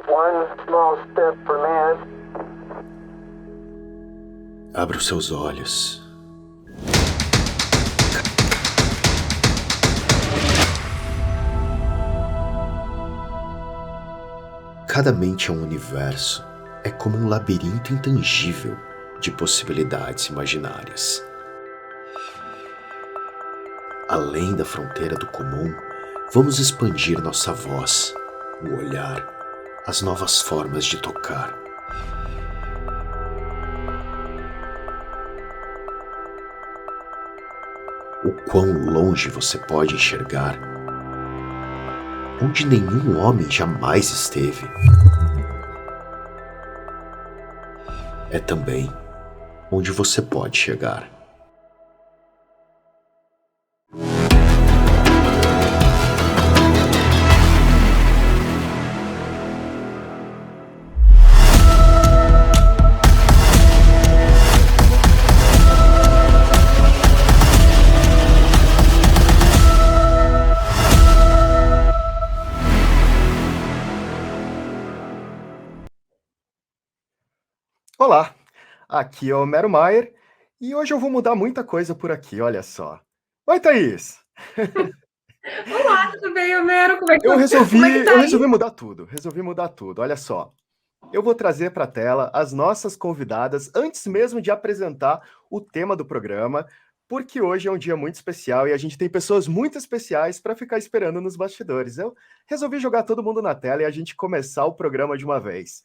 One small step for man. Abra os seus olhos. Cada mente é um universo, é como um labirinto intangível de possibilidades imaginárias. Além da fronteira do comum, vamos expandir nossa voz, o olhar, as novas formas de tocar. O quão longe você pode enxergar, onde nenhum homem jamais esteve. É também onde você pode chegar. Olá, aqui é o Homero Maier e hoje eu vou mudar muita coisa por aqui, olha só. Oi, Thaís! Olá, tudo bem, Homero? Como é que Eu tá resolvi aí? mudar tudo, olha só. Eu vou trazer para a tela as nossas convidadas antes mesmo de apresentar o tema do programa, porque hoje é um dia muito especial e a gente tem pessoas muito especiais para ficar esperando nos bastidores. Eu resolvi jogar todo mundo na tela e a gente começar o programa de uma vez.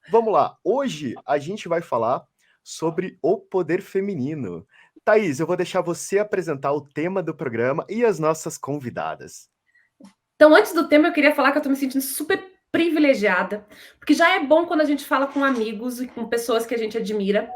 Vamos lá, hoje a gente vai falar sobre o poder feminino. Thaís, eu vou deixar você apresentar o tema do programa e as nossas convidadas. Então, antes do tema, eu queria falar que eu tô me sentindo super privilegiada, porque já é bom quando a gente fala com amigos e com pessoas que a gente admira,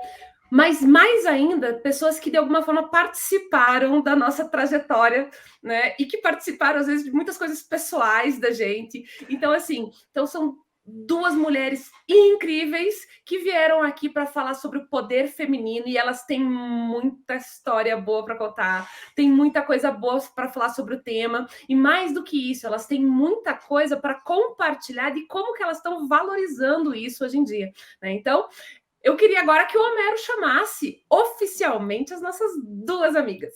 mas mais ainda, pessoas que de alguma forma participaram da nossa trajetória, né? E que participaram, às vezes, de muitas coisas pessoais da gente. Então, assim, são duas mulheres incríveis que vieram aqui para falar sobre o poder feminino e elas têm muita história boa para contar, tem muita coisa boa para falar sobre o tema e mais do que isso, elas têm muita coisa para compartilhar de como que elas estão valorizando isso hoje em dia, né? Então, eu queria agora que o Homero chamasse oficialmente as nossas duas amigas.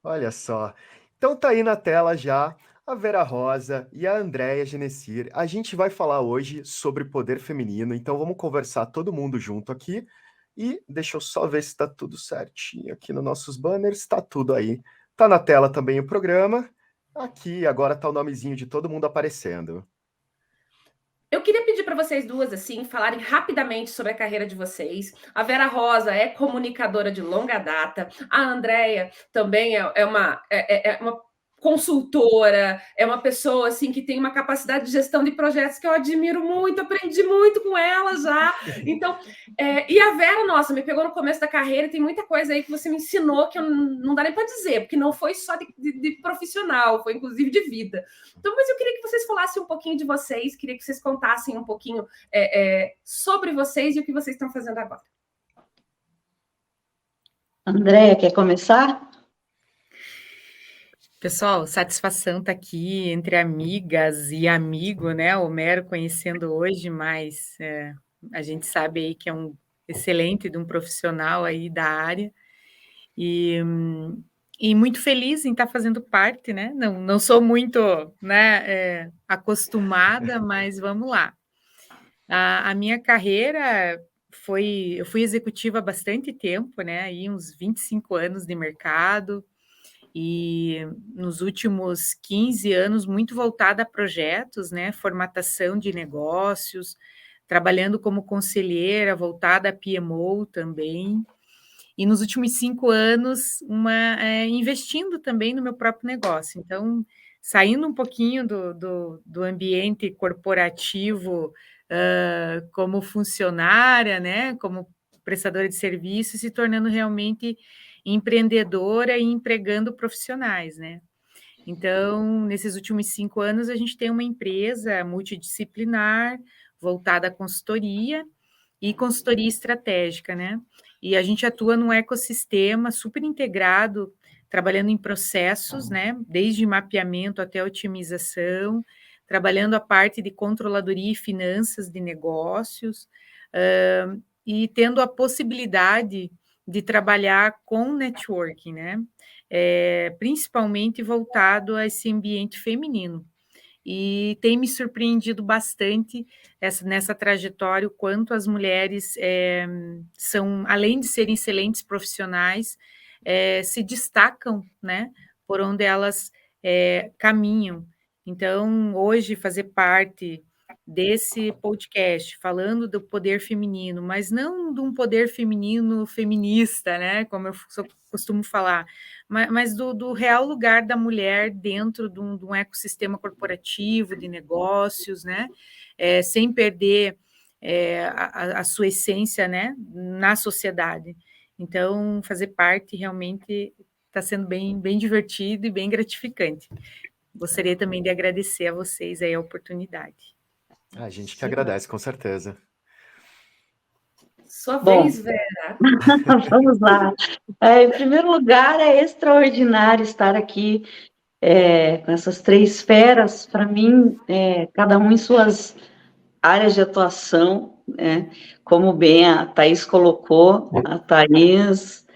Olha só. Então tá aí na tela já a Vera Rosa e a Andréia Genessir. A gente vai falar hoje sobre poder feminino, então vamos conversar todo mundo junto aqui. E deixa eu só ver se está tudo certinho aqui nos nossos banners. Está tudo aí. Tá na tela também o programa. Aqui agora tá o nomezinho de todo mundo aparecendo. Eu queria pedir para vocês duas, assim, falarem rapidamente sobre a carreira de vocês. A Vera Rosa é comunicadora de longa data. A Andrea também é uma consultora, é uma pessoa, assim, que tem uma capacidade de gestão de projetos que eu admiro muito, aprendi muito com ela já. Então, e a Vera, nossa, me pegou no começo da carreira e tem muita coisa aí que você me ensinou que eu não dá nem para dizer, porque não foi só de profissional, foi inclusive de vida. Então, mas eu queria que vocês falassem um pouquinho de vocês, queria que vocês contassem um pouquinho sobre vocês e o que vocês estão fazendo agora. Andréia, quer começar? Pessoal, satisfação estar aqui entre amigas e amigo, né? O Homero conhecendo hoje, mas a gente sabe aí que é um excelente de um profissional aí da área e muito feliz em estar fazendo parte, né? Não sou muito, né, acostumada, mas vamos lá. A minha carreira eu fui executiva há bastante tempo, né? Aí uns 25 anos de mercado. E nos últimos 15 anos, muito voltada a projetos, né, formatação de negócios, trabalhando como conselheira, voltada a PMO também, e nos últimos 5 anos, investindo também no meu próprio negócio. Então, saindo um pouquinho do ambiente corporativo, como funcionária, né, como prestadora de serviços, se tornando realmente empreendedora e empregando profissionais, né? Então, nesses últimos 5 anos, a gente tem uma empresa multidisciplinar, voltada à consultoria e consultoria estratégica, né? E a gente atua num ecossistema super integrado, trabalhando em processos, né? Desde mapeamento até otimização, trabalhando a parte de controladoria e finanças de negócios, e tendo a possibilidade de trabalhar com networking, né? Principalmente voltado a esse ambiente feminino. E tem me surpreendido bastante nessa trajetória, o quanto as mulheres são, além de serem excelentes profissionais, se destacam, né, por onde elas caminham. Então, hoje, fazer parte desse podcast, falando do poder feminino, mas não de um poder feminino feminista, né, como eu costumo falar, mas do real lugar da mulher dentro de um ecossistema corporativo, de negócios, né, sem perder a sua essência, né, na sociedade. Então, fazer parte realmente está sendo bem, bem divertido e bem gratificante. Gostaria também de agradecer a vocês aí a oportunidade. A gente que agradece, com certeza. Sua Bom. vez, Vera. Vamos lá. Em primeiro lugar, é extraordinário estar aqui com essas 3 feras, para mim, cada um em suas áreas de atuação, né? Como bem a Thaís colocou, a Thaís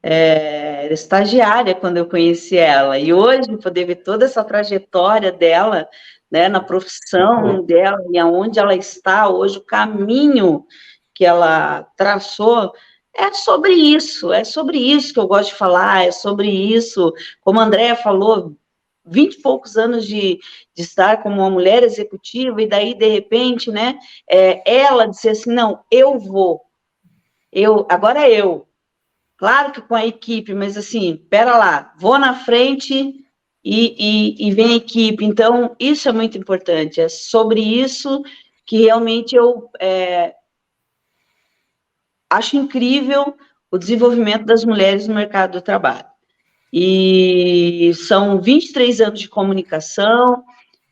era estagiária quando eu conheci ela, e hoje poder ver toda essa trajetória dela, né, na profissão dela e aonde ela está hoje, o caminho que ela traçou, é sobre isso que eu gosto de falar, é sobre isso, como a Andréa falou, 20 e poucos anos de estar como uma mulher executiva, e daí, de repente, né, ela disse assim, não, agora eu, claro que com a equipe, mas assim, pera lá, vou na frente e vem a equipe, então, isso é muito importante, é sobre isso que realmente eu acho incrível o desenvolvimento das mulheres no mercado do trabalho. E são 23 anos de comunicação.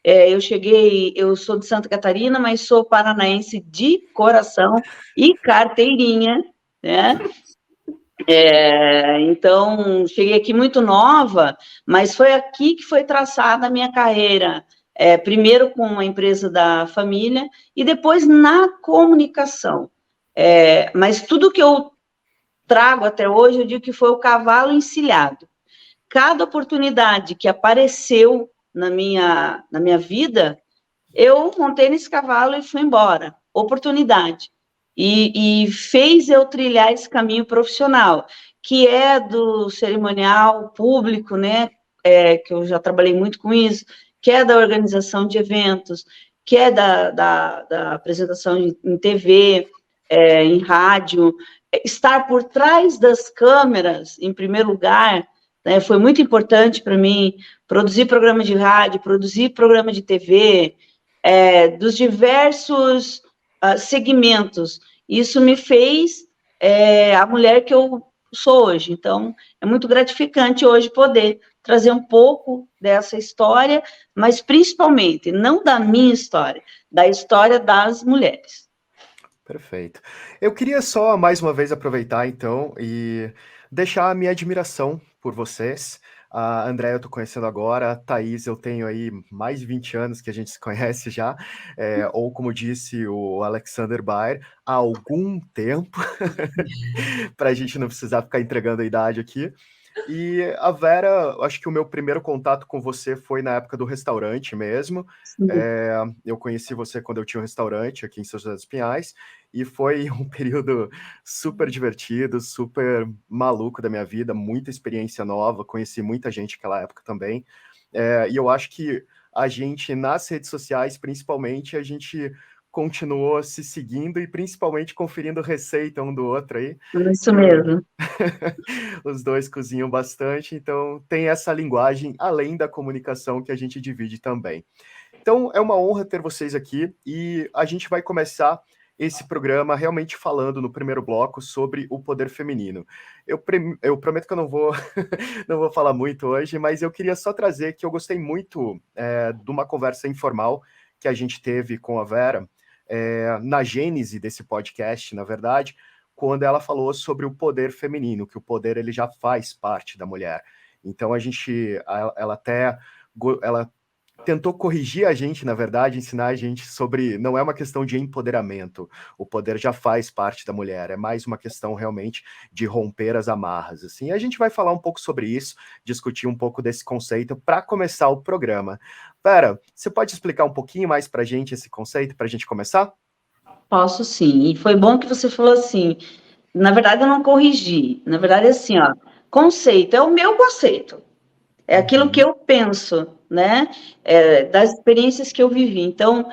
Eu sou de Santa Catarina, mas sou paranaense de coração e carteirinha, né? Então, cheguei aqui muito nova, mas foi aqui que foi traçada a minha carreira. Primeiro com a empresa da família e depois na comunicação. Mas tudo que eu trago até hoje, eu digo que foi o cavalo encilhado. Cada oportunidade que apareceu na minha vida, eu montei nesse cavalo e fui embora. Oportunidade. E fez eu trilhar esse caminho profissional, que é do cerimonial público, né? Que eu já trabalhei muito com isso, que é da organização de eventos, que é da apresentação em TV, em rádio, estar por trás das câmeras, em primeiro lugar, né, foi muito importante para mim, produzir programa de rádio, produzir programa de TV, dos diversos segmentos. Isso me fez a mulher que eu sou hoje. Então, é muito gratificante hoje poder trazer um pouco dessa história, mas principalmente, não da minha história, da história das mulheres. Perfeito. Eu queria só, mais uma vez, aproveitar, então, e deixar a minha admiração por vocês. A Andréia eu tô conhecendo agora, a Thaís eu tenho aí mais de 20 anos que a gente se conhece já, ou como disse o Alexander Bayer, há algum tempo, para a gente não precisar ficar entregando a idade aqui. E a Vera, acho que o meu primeiro contato com você foi na época do restaurante mesmo. Eu conheci você quando eu tinha um restaurante aqui em São José dos Pinhais, e foi um período super divertido, super maluco da minha vida, muita experiência nova, conheci muita gente naquela época também. E eu acho que a gente, nas redes sociais, principalmente, a gente continuou se seguindo e principalmente conferindo receita um do outro aí. Isso mesmo. Os dois cozinham bastante, então tem essa linguagem além da comunicação que a gente divide também. Então é uma honra ter vocês aqui e a gente vai começar esse programa realmente falando no primeiro bloco sobre o poder feminino. Eu prometo que eu não vou falar muito hoje, mas eu queria só trazer que eu gostei muito de uma conversa informal que a gente teve com a Vera, na gênese desse podcast, na verdade, quando ela falou sobre o poder feminino, que o poder ele já faz parte da mulher. Então ela tentou corrigir a gente, na verdade, ensinar a gente sobre... Não é uma questão de empoderamento, o poder já faz parte da mulher, é mais uma questão realmente de romper as amarras, assim. E a gente vai falar um pouco sobre isso, discutir um pouco desse conceito para começar o programa. Vera, você pode explicar um pouquinho mais para a gente esse conceito, para a gente começar? Posso sim, e foi bom que você falou assim, na verdade eu não corrigi, na verdade é assim, ó, conceito é o meu conceito, é aquilo que eu penso, né, das experiências que eu vivi, então,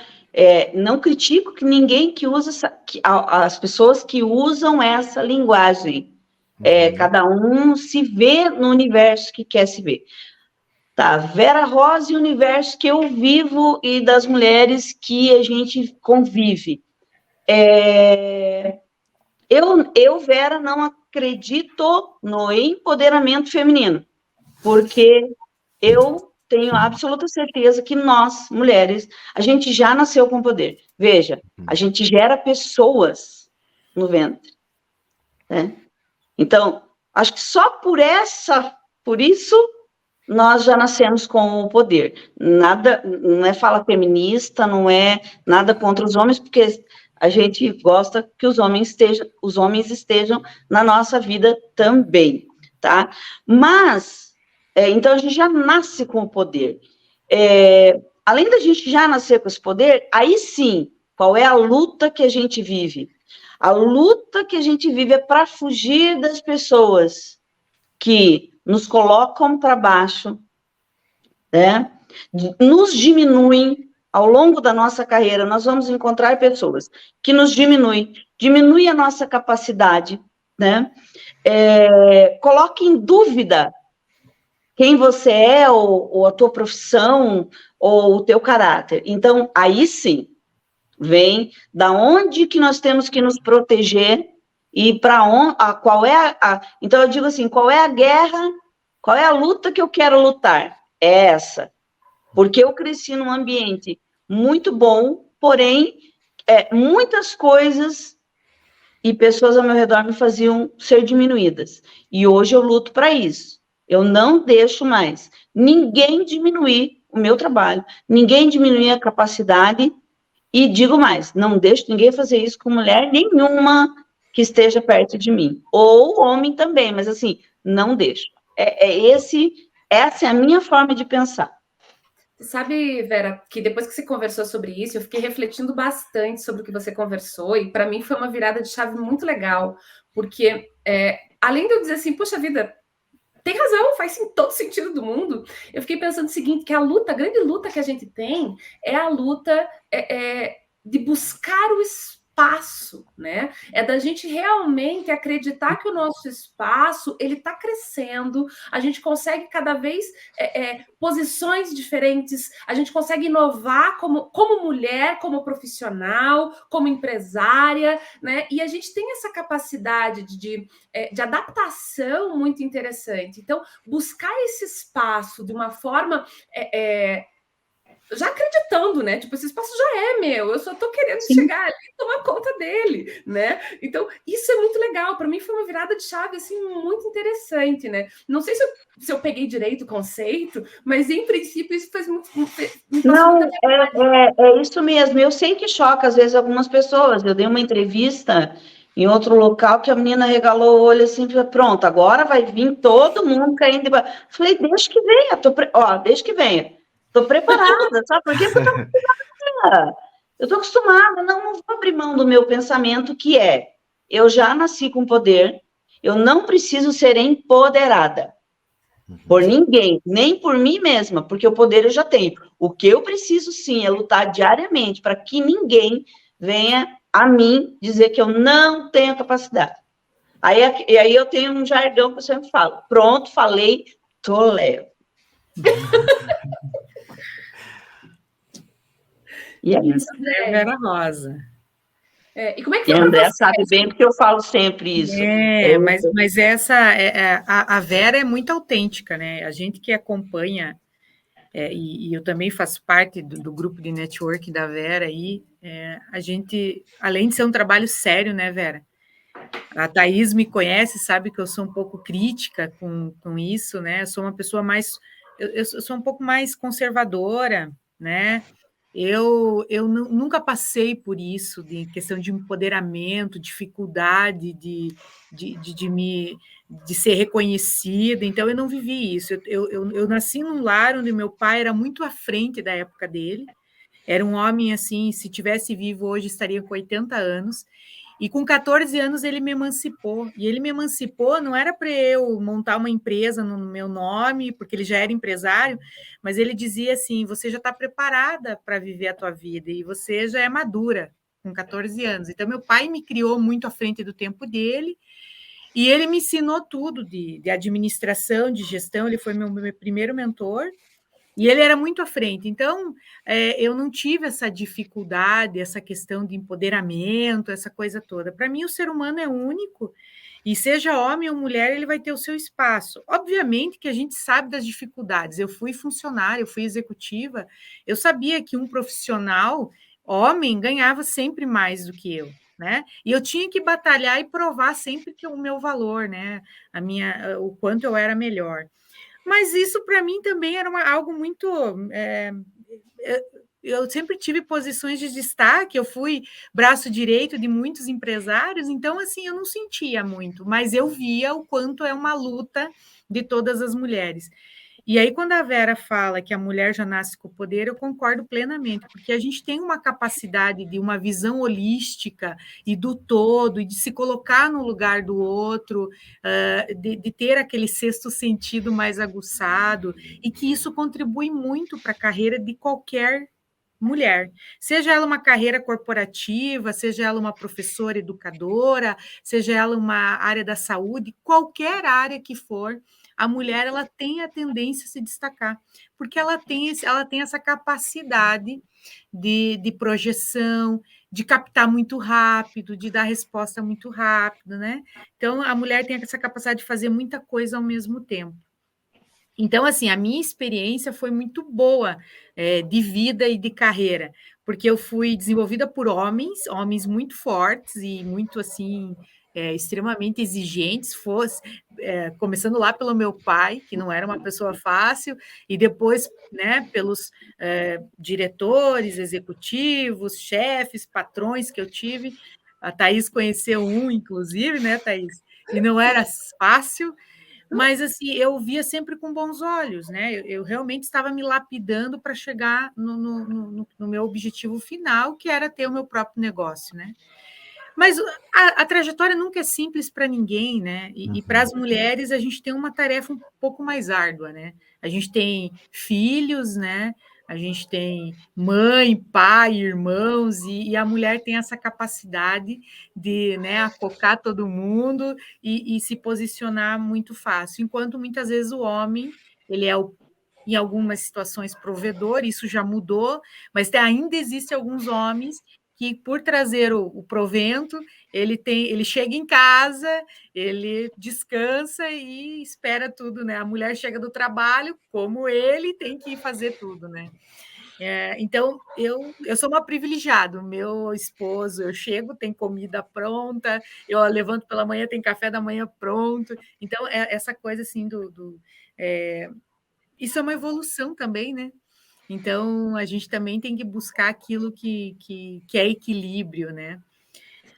não critico que ninguém que usa, as pessoas que usam essa linguagem, cada um se vê no universo que quer se ver. Tá, Vera Rosa e o universo que eu vivo e das mulheres que a gente convive. Eu, Vera, não acredito no empoderamento feminino, porque eu tenho absoluta certeza que nós, mulheres, a gente já nasceu com poder. Veja, a gente gera pessoas no ventre, né? Então, acho que só por isso, nós já nascemos com o poder. Nada, não é fala feminista, não é nada contra os homens, porque a gente gosta que os homens estejam na nossa vida também, tá? Mas, então a gente já nasce com o poder. Além da gente já nascer com esse poder, aí sim, qual é a luta que a gente vive? A luta que a gente vive é para fugir das pessoas que nos colocam para baixo, né? Nos diminuem ao longo da nossa carreira. Nós vamos encontrar pessoas que nos diminuem a nossa capacidade, né? Coloca em dúvida quem você é, ou a tua profissão, ou o teu caráter. Então, aí sim, vem da onde que nós temos que nos proteger e para onde, qual é então eu digo assim, qual é a guerra, qual é a luta que eu quero lutar? É essa. Porque eu cresci num ambiente muito bom, porém, muitas coisas e pessoas ao meu redor me faziam ser diminuídas. E hoje eu luto para isso. Eu não deixo mais ninguém diminuir o meu trabalho, ninguém diminuir a capacidade. E digo mais, não deixo ninguém fazer isso com mulher nenhuma que esteja perto de mim. Ou homem também, mas assim, não deixo. Essa é a minha forma de pensar. Você sabe, Vera, que depois que você conversou sobre isso, eu fiquei refletindo bastante sobre o que você conversou, e para mim foi uma virada de chave muito legal, porque além de eu dizer assim, poxa vida, tem razão, faz todo sentido do mundo. Eu fiquei pensando o seguinte, que a grande luta que a gente tem é a luta de buscar o espaço, né? É da gente realmente acreditar que o nosso espaço ele está crescendo, a gente consegue cada vez posições diferentes, a gente consegue inovar como mulher, como profissional, como empresária, né? E a gente tem essa capacidade de adaptação muito interessante. Então, buscar esse espaço de uma forma já acreditando, né? Tipo, esse espaço já é meu, eu só estou querendo chegar ali e tomar conta dele, né? Então, isso é muito legal. Para mim foi uma virada de chave, assim, muito interessante, né? Não sei se eu peguei direito o conceito, mas, em princípio, isso faz muito... Não, é isso mesmo. Eu sei que choca, às vezes, algumas pessoas. Eu dei uma entrevista em outro local que a menina regalou o olho assim, pronto, agora vai vir todo mundo caindo. Falei, deixa que venha, deixa que venha. Estou preparada, sabe por quê? Porque eu estou acostumada, não vou abrir mão do meu pensamento, que eu já nasci com poder, eu não preciso ser empoderada por ninguém, nem por mim mesma, porque o poder eu já tenho. O que eu preciso, sim, é lutar diariamente para que ninguém venha a mim dizer que eu não tenho capacidade. Aí eu tenho um jargão que eu sempre falo, pronto, falei, tô leve. E é isso. É Vera Rosa. E como é que foi a André sabe bem, porque eu falo sempre isso. Mas a Vera é muito autêntica, né? A gente que acompanha, e eu também faço parte do grupo de network da Vera aí, a gente, além de ser um trabalho sério, né, Vera? A Thaís me conhece, sabe que eu sou um pouco crítica com isso, né? Eu sou uma pessoa mais eu sou um pouco mais conservadora, né? Nunca passei por isso, de questão de empoderamento, dificuldade de ser reconhecida, então eu não vivi isso. Eu nasci num lar onde meu pai era muito à frente da época dele, era um homem assim, se tivesse vivo hoje estaria com 80 anos, e com 14 anos ele me emancipou. E ele me emancipou não era para eu montar uma empresa no meu nome, porque ele já era empresário, mas ele dizia assim: você já está preparada para viver a tua vida e você já é madura com 14 anos. Então, meu pai me criou muito à frente do tempo dele e ele me ensinou tudo de administração, de gestão. Ele foi meu primeiro mentor. E ele era muito à frente. Então, eu não tive essa dificuldade, essa questão de empoderamento, essa coisa toda. Para mim, o ser humano é único, e seja homem ou mulher, ele vai ter o seu espaço. Obviamente que a gente sabe das dificuldades. Eu fui funcionária, eu fui executiva, eu sabia que um profissional, homem, ganhava sempre mais do que eu. Né? E eu tinha que batalhar e provar sempre que o meu valor, né? O quanto eu era melhor. Mas isso para mim também era algo muito. Eu sempre tive posições de destaque, eu fui braço direito de muitos empresários, então assim eu não sentia muito, mas eu via o quanto é uma luta de todas as mulheres. E aí, quando a Vera fala que a mulher já nasce com poder, eu concordo plenamente, porque a gente tem uma capacidade de uma visão holística e do todo, e de se colocar no lugar do outro, de ter aquele sexto sentido mais aguçado, e que isso contribui muito para a carreira de qualquer mulher, seja ela uma carreira corporativa, seja ela uma professora educadora, seja ela uma área da saúde, qualquer área que for, a mulher ela tem a tendência a se destacar, porque ela tem essa capacidade de projeção, de captar muito rápido, de dar resposta muito rápido, né? Então, a mulher tem essa capacidade de fazer muita coisa ao mesmo tempo. Então, assim, a minha experiência foi muito boa, de vida e de carreira, porque eu fui desenvolvida por homens muito fortes e muito, assim, extremamente exigentes, começando lá pelo meu pai, que não era uma pessoa fácil, e depois, né, pelos diretores, executivos, chefes, patrões que eu tive. A Thaís conheceu um, inclusive, né, Thaís? E não era fácil, mas assim, eu via sempre com bons olhos, né? Eu realmente estava me lapidando para chegar no meu objetivo final, que era ter o meu próprio negócio, né? Mas a trajetória nunca é simples para ninguém, né? E para as mulheres a gente tem uma tarefa um pouco mais árdua, né? A gente tem filhos, né? A gente tem mãe, pai, irmãos, e a mulher tem essa capacidade de, né, acocar todo mundo e se posicionar muito fácil, enquanto muitas vezes o homem, ele é em algumas situações provedor, isso já mudou, mas ainda existem alguns homens que, por trazer o provento, ele chega em casa, ele descansa e espera tudo, né? A mulher chega do trabalho, como ele tem que ir fazer tudo, né? Então, eu sou uma privilegiada. Meu esposo, eu chego, tem comida pronta, eu levanto pela manhã, tem café da manhã pronto. Então, essa coisa assim isso é uma evolução também, né? Então, a gente também tem que buscar aquilo que é equilíbrio, né?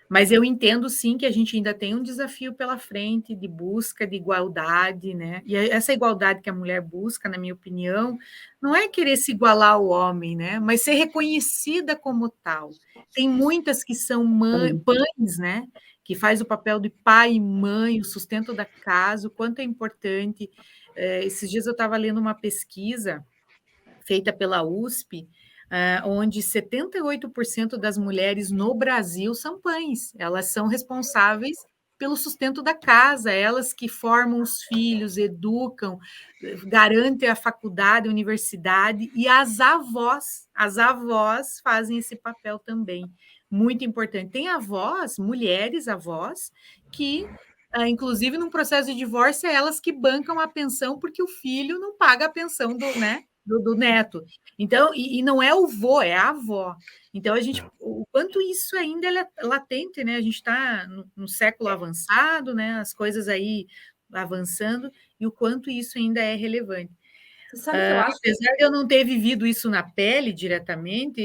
Mas eu entendo, sim, que a gente ainda tem um desafio pela frente de busca de igualdade, né? E essa igualdade que a mulher busca, na minha opinião, não é querer se igualar ao homem, né? Mas ser reconhecida como tal. Tem muitas que são pães, né? Que faz o papel de pai e mãe, o sustento da casa, o quanto é importante. Esses dias eu estava lendo uma pesquisa feita pela USP, onde 78% das mulheres no Brasil são pães. Elas são responsáveis pelo sustento da casa, elas que formam os filhos, educam, garantem a faculdade, a universidade, e as avós fazem esse papel também, muito importante. Tem avós, mulheres avós, que inclusive, num processo de divórcio, é elas que bancam a pensão porque o filho não paga a pensão do neto. Então, e não é o vô, é a avó. Então, o quanto isso ainda é latente, né? A gente está no século avançado, né? As coisas aí avançando, e o quanto isso ainda é relevante. Você sabe que eu acho que Apesar de eu não ter vivido isso na pele diretamente,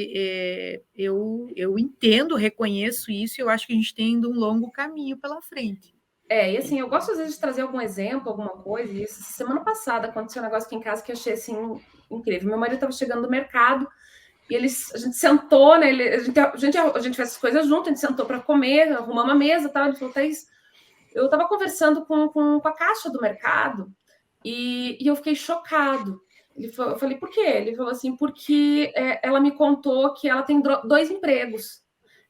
eu entendo, reconheço isso, e eu acho que a gente tem ainda um longo caminho pela frente. e assim, eu gosto às vezes de trazer algum exemplo, alguma coisa, e essa semana passada aconteceu um negócio aqui em casa que eu achei assim incrível. Meu marido estava chegando do mercado e a gente sentou, né? A gente fez as coisas junto, a gente sentou para comer, arrumamos uma mesa e tal. Ele falou, Thaís, eu estava conversando com a caixa do mercado e eu fiquei chocado. Eu falei, por quê? Ele falou assim, porque ela me contou que ela tem 2 empregos.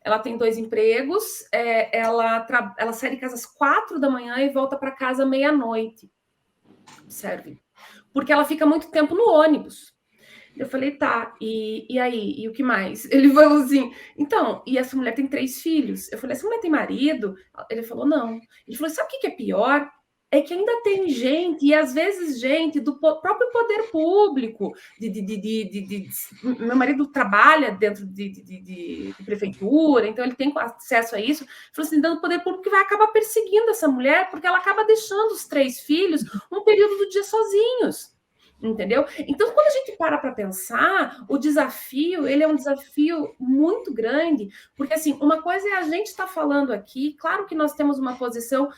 Ela tem 2 empregos, ela sai de casa às 4 da manhã e volta para casa meia-noite. Observe. Porque ela fica muito tempo no ônibus. Eu falei, tá, e aí? E o que mais? Ele falou assim, então, e essa mulher tem 3 filhos. Eu falei, essa mulher tem marido? Ele falou, não. Ele falou, sabe o que é pior? É que ainda tem gente, e às vezes gente do próprio poder público, meu marido trabalha dentro de prefeitura, então ele tem acesso a isso. Ele falou assim, dando poder público que vai acabar perseguindo essa mulher, porque ela acaba deixando os 3 filhos um período do dia sozinhos. Entendeu? Então, quando a gente para pensar, o desafio, ele é um desafio muito grande, porque, assim, uma coisa é a gente estar falando aqui, claro que nós temos uma posição,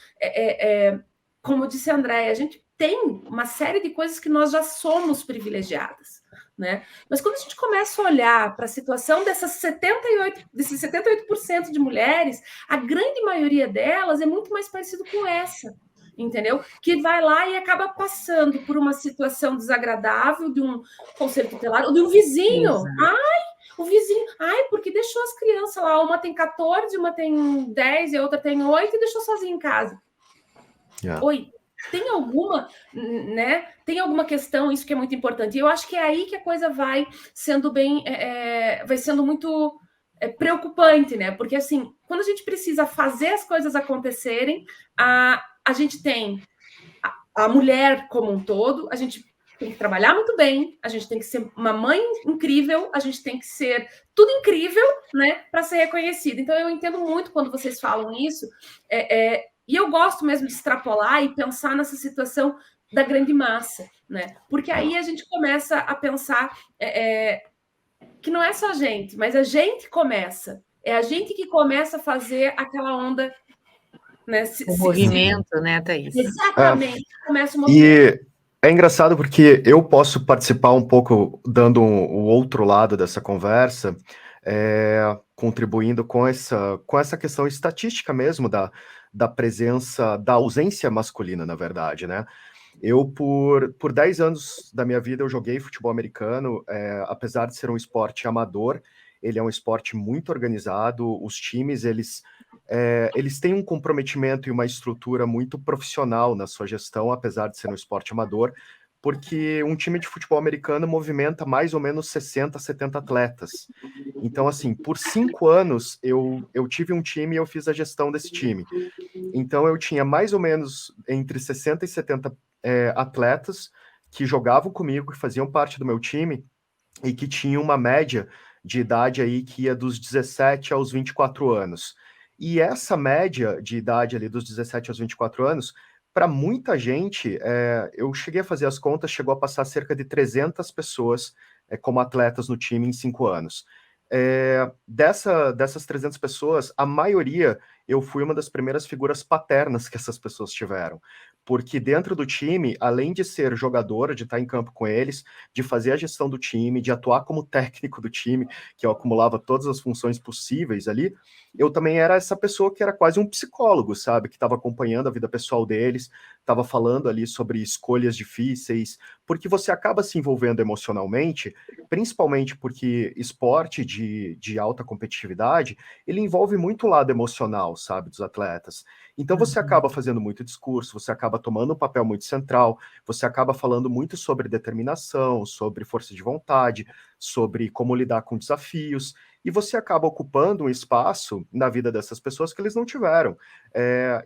como disse a Andréia, a gente tem uma série de coisas que nós já somos privilegiadas, né? Mas quando a gente começa a olhar para a situação desses 78% de mulheres, a grande maioria delas é muito mais parecido com essa, entendeu? Que vai lá e acaba passando por uma situação desagradável de um conselho tutelar ou de um vizinho. O vizinho, porque deixou as crianças lá, uma tem 14, uma tem 10 e a outra tem 8 e deixou sozinha em casa. Oi, tem alguma, né? Tem alguma questão, isso que é muito importante. E eu acho que é aí que a coisa vai sendo vai sendo muito preocupante, né? Porque assim, quando a gente precisa fazer as coisas acontecerem, a gente tem a mulher como um todo, a gente tem que trabalhar muito bem, a gente tem que ser uma mãe incrível, a gente tem que ser tudo incrível, né, para ser reconhecido. Então, eu entendo muito quando vocês falam isso, e eu gosto mesmo de extrapolar e pensar nessa situação da grande massa, né? Porque aí a gente começa a pensar que não é só a gente, mas a gente começa. É a gente que começa a fazer aquela onda, né? O movimento, né, Thaís? Exatamente. Começa o movimento. E é engraçado porque eu posso participar um pouco, dando o outro lado dessa conversa, contribuindo com essa questão estatística mesmo da presença, da ausência masculina, na verdade, né? Eu, por 10 anos da minha vida, eu joguei futebol americano, apesar de ser um esporte amador, ele é um esporte muito organizado, os times, eles têm um comprometimento e uma estrutura muito profissional na sua gestão, apesar de ser um esporte amador, porque um time de futebol americano movimenta mais ou menos 60, 70 atletas. Então, assim, por 5 anos, eu tive um time e eu fiz a gestão desse time. Então, eu tinha mais ou menos entre 60 e 70 atletas que jogavam comigo, que faziam parte do meu time e que tinham uma média de idade aí que ia dos 17 aos 24 anos. E essa média de idade ali dos 17 aos 24 anos, para muita gente, eu cheguei a fazer as contas, chegou a passar cerca de 300 pessoas como atletas no time em 5 anos. Dessas 300 pessoas, a maioria, eu fui uma das primeiras figuras paternas que essas pessoas tiveram. Porque dentro do time, além de ser jogadora, de estar em campo com eles, de fazer a gestão do time, de atuar como técnico do time, que eu acumulava todas as funções possíveis ali, eu também era essa pessoa que era quase um psicólogo, sabe? Que estava acompanhando a vida pessoal deles, estava falando ali sobre escolhas difíceis, porque você acaba se envolvendo emocionalmente, principalmente porque esporte de alta competitividade, ele envolve muito o lado emocional, sabe, dos atletas. Então você acaba fazendo muito discurso, você acaba tomando um papel muito central, você acaba falando muito sobre determinação, sobre força de vontade, sobre como lidar com desafios, e você acaba ocupando um espaço na vida dessas pessoas que eles não tiveram.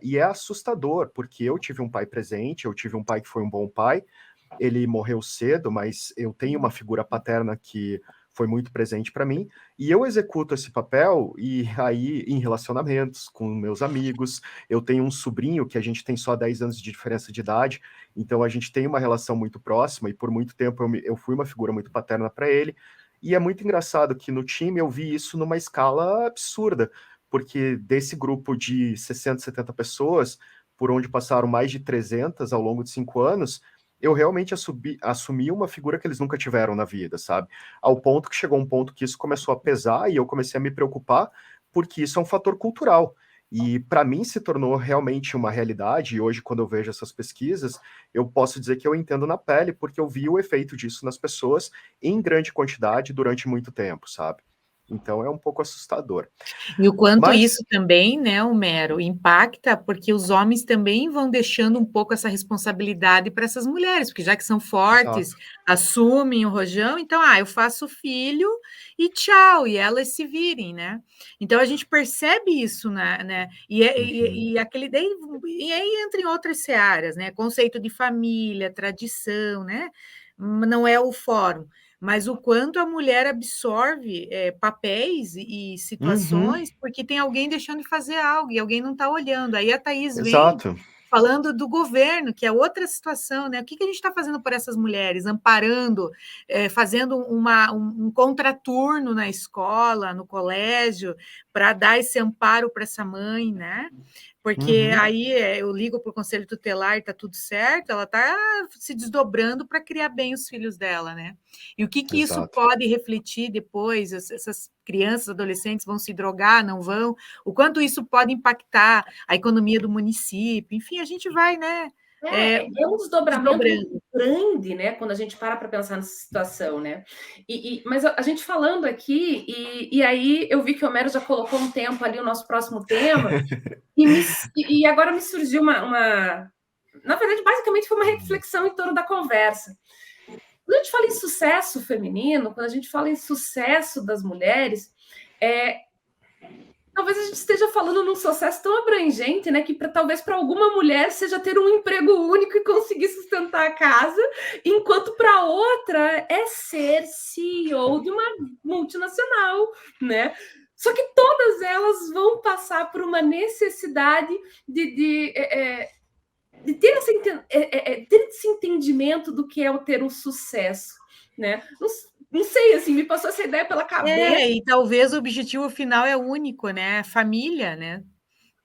E é assustador, porque eu tive um pai presente, eu tive um pai que foi um bom pai, ele morreu cedo, mas eu tenho uma figura paterna que foi muito presente para mim, e eu executo esse papel, e aí em relacionamentos com meus amigos, eu tenho um sobrinho que a gente tem só 10 anos de diferença de idade, então a gente tem uma relação muito próxima, e por muito tempo eu fui uma figura muito paterna para ele, e é muito engraçado que no time eu vi isso numa escala absurda, porque desse grupo de 60, 70 pessoas, por onde passaram mais de 300 ao longo de 5 anos, eu realmente assumi uma figura que eles nunca tiveram na vida, sabe? Ao ponto que chegou um ponto que isso começou a pesar e eu comecei a me preocupar, porque isso é um fator cultural. E para mim se tornou realmente uma realidade, e hoje quando eu vejo essas pesquisas, eu posso dizer que eu entendo na pele, porque eu vi o efeito disso nas pessoas em grande quantidade durante muito tempo, sabe? Então é um pouco assustador. E o quanto Mas- isso também, né, Homero, impacta, porque os homens também vão deixando um pouco essa responsabilidade para essas mulheres, porque já que são fortes, assumem o rojão, então, eu faço filho e tchau, e elas se virem, né? Então a gente percebe isso, né? E aquele daí, e aí entra em outras searas, né? Conceito de família, tradição, né? Não é o fórum. Mas o quanto a mulher absorve papéis e situações, porque tem alguém deixando de fazer algo e alguém não está olhando. Aí a Thaís vem Exato. falando do governo, que é outra situação, né? O que a gente está fazendo por essas mulheres? Amparando, fazendo um contraturno na escola, no colégio, para dar esse amparo para essa mãe, né? Porque aí eu ligo para o conselho tutelar e está tudo certo, ela está se desdobrando para criar bem os filhos dela, né? E o que isso Exato. pode refletir depois? Essas crianças, adolescentes vão se drogar, não vão? O quanto isso pode impactar a economia do município? Enfim, a gente vai, né? É um desdobramento muito grande, né? Quando a gente para pensar nessa situação, né? Mas a gente falando aqui, e aí eu vi que o Homero já colocou um tempo ali o nosso próximo tema, e agora me surgiu uma. Na verdade, basicamente foi uma reflexão em torno da conversa. Quando a gente fala em sucesso feminino, quando a gente fala em sucesso das mulheres, talvez a gente esteja falando num sucesso tão abrangente, né, que talvez para alguma mulher seja ter um emprego único e conseguir sustentar a casa, enquanto para outra é ser CEO de uma multinacional, né? Só que todas elas vão passar por uma necessidade de ter esse entendimento do que é o ter um sucesso, né? Não sei, assim, me passou essa ideia pela cabeça. E talvez o objetivo final é único, né? Família, né?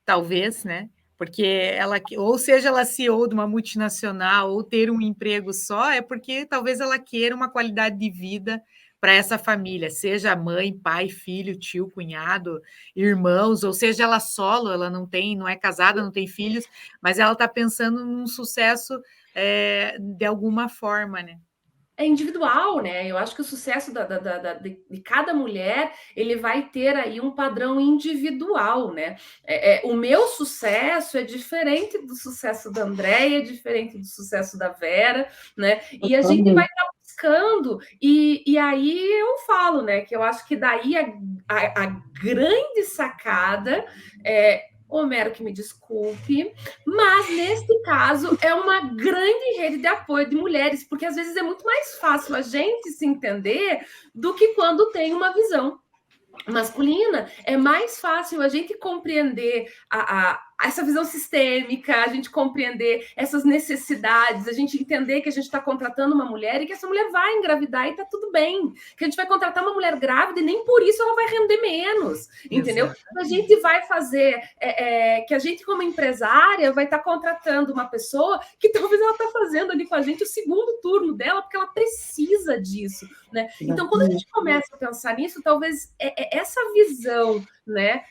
Talvez, né? Porque ela, ou seja, ela CEO de uma multinacional, ou ter um emprego só, é porque talvez ela queira uma qualidade de vida para essa família, seja mãe, pai, filho, tio, cunhado, irmãos, ou seja, ela solo, ela não é casada, não tem filhos, mas ela está pensando num sucesso de alguma forma, né? É individual, né? Eu acho que o sucesso de cada mulher, ele vai ter aí um padrão individual, né? O meu sucesso é diferente do sucesso da Andréia, é diferente do sucesso da Vera, né? E a gente vai estar buscando, e aí eu falo, né? Que eu acho que daí a grande sacada Homero, que me desculpe, mas nesse caso é uma grande rede de apoio de mulheres, porque às vezes é muito mais fácil a gente se entender do que quando tem uma visão masculina. É mais fácil a gente compreender essa visão sistêmica, a gente compreender essas necessidades, a gente entender que a gente está contratando uma mulher e que essa mulher vai engravidar e está tudo bem, que a gente vai contratar uma mulher grávida e nem por isso ela vai render menos, entendeu? A gente vai fazer, que a gente como empresária vai estar contratando uma pessoa que talvez ela está fazendo ali com a gente o segundo turno dela, porque ela precisa disso, né? Então, quando a gente começa a pensar nisso, talvez essa visão, né,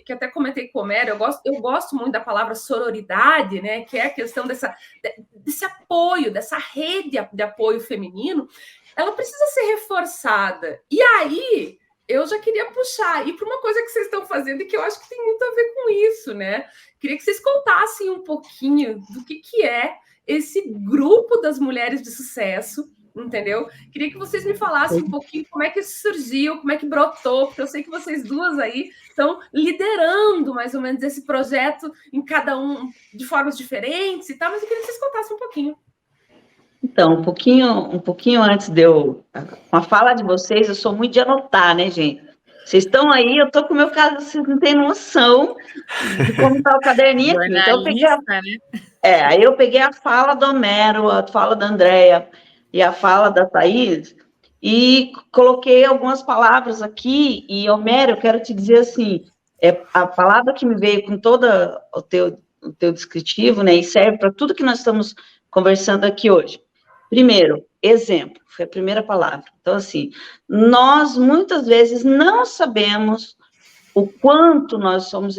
que até comentei com o Homero, eu gosto muito da palavra sororidade, né, que é a questão desse apoio, dessa rede de apoio feminino, ela precisa ser reforçada. E aí, eu já queria puxar para uma coisa que vocês estão fazendo e que eu acho que tem muito a ver com isso, né? Queria que vocês contassem um pouquinho do que é esse grupo das mulheres de sucesso, entendeu? Queria que vocês me falassem um pouquinho como é que isso surgiu, como é que brotou, porque eu sei que vocês duas aí estão liderando mais ou menos esse projeto em cada um de formas diferentes e tal, mas eu queria que vocês contassem um pouquinho. Então, um pouquinho antes com a fala de vocês, eu sou muito de anotar, né, gente? Vocês estão aí, eu tô com o meu caso, vocês não têm noção de como tá o caderninho aqui. Então, aí eu peguei a fala do Homero, a fala da Andréia e a fala da Thaís e coloquei algumas palavras aqui. E, Homero, eu quero te dizer assim, a palavra que me veio com todo o teu descritivo, né, e serve para tudo que nós estamos conversando aqui hoje. Primeiro, exemplo, foi a primeira palavra. Então, assim, nós muitas vezes não sabemos o quanto nós somos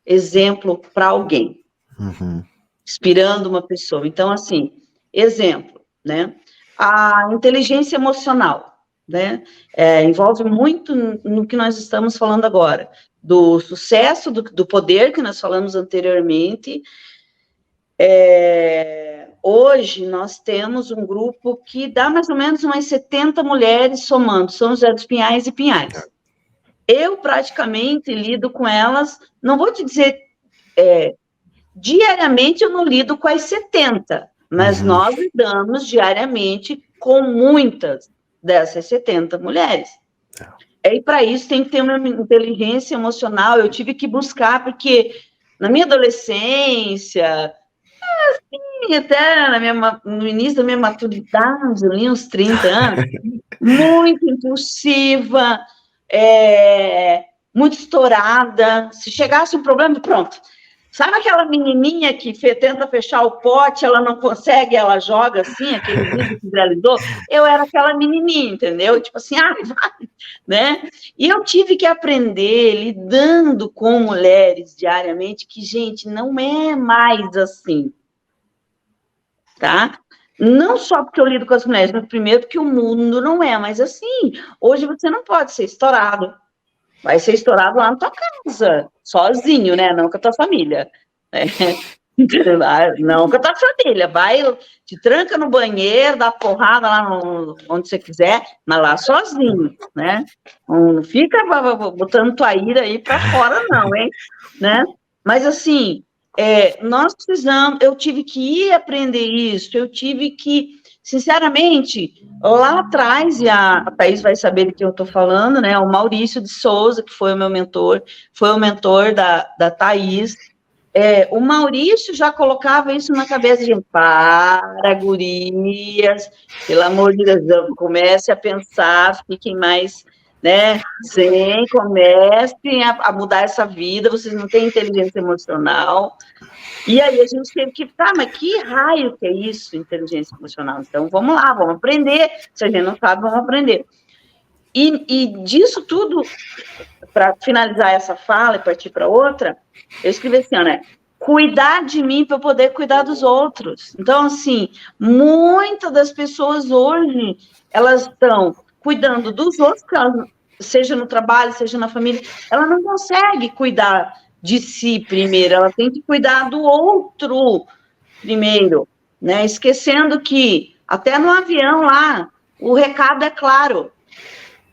exemplo para alguém, inspirando uma pessoa. Então, assim, exemplo, né? A inteligência emocional, né? Envolve muito no que nós estamos falando agora, do sucesso, do poder que nós falamos anteriormente. Hoje, nós temos um grupo que dá mais ou menos umas 70 mulheres somando São José dos Pinhais e Pinhais. Eu, praticamente, lido com elas, não vou te dizer, diariamente eu não lido com as 70, mas nós lidamos diariamente com muitas dessas 70 mulheres. E para isso tem que ter uma inteligência emocional, eu tive que buscar, porque na minha adolescência... Assim, até no início da minha maturidade, ali uns 30 anos, muito impulsiva, muito estourada. Se chegasse um problema, pronto. Sabe aquela menininha que tenta fechar o pote, ela não consegue, ela joga assim, aquele vídeo que viralizou? Eu era aquela menininha, entendeu? Tipo assim, vai, né? E eu tive que aprender, lidando com mulheres diariamente, que, gente, não é mais assim. Tá? Não só porque eu lido com as mulheres, mas primeiro porque o mundo não é mais assim. Hoje você não pode ser estourado. Vai ser estourado lá na tua casa, sozinho, né? Não com a tua família. Não com a tua família. Vai, te tranca no banheiro, dá porrada lá onde você quiser, mas lá sozinho, né? Não fica botando tua ira aí pra fora, não, hein? Né? Mas assim... nós precisamos, eu tive que ir aprender isso, eu tive que, sinceramente, lá atrás, e a Thaís vai saber de quem eu estou falando, né, o Maurício de Souza, que foi o meu mentor, foi o mentor da Thaís, o Maurício já colocava isso na cabeça, gente, para, gurias, pelo amor de Deus, comece a pensar, fiquem mais... né, comecem a mudar essa vida, vocês não têm inteligência emocional, e aí a gente teve que, mas que raio que é isso, inteligência emocional? Então, vamos lá, vamos aprender, se a gente não sabe, vamos aprender. E disso tudo, para finalizar essa fala e partir para outra, eu escrevi assim, né, cuidar de mim para eu poder cuidar dos outros. Então, assim, muitas das pessoas hoje, elas estão cuidando dos outros, seja no trabalho, seja na família, ela não consegue cuidar de si primeiro, ela tem que cuidar do outro primeiro, né? Esquecendo que, até no avião lá, o recado é claro,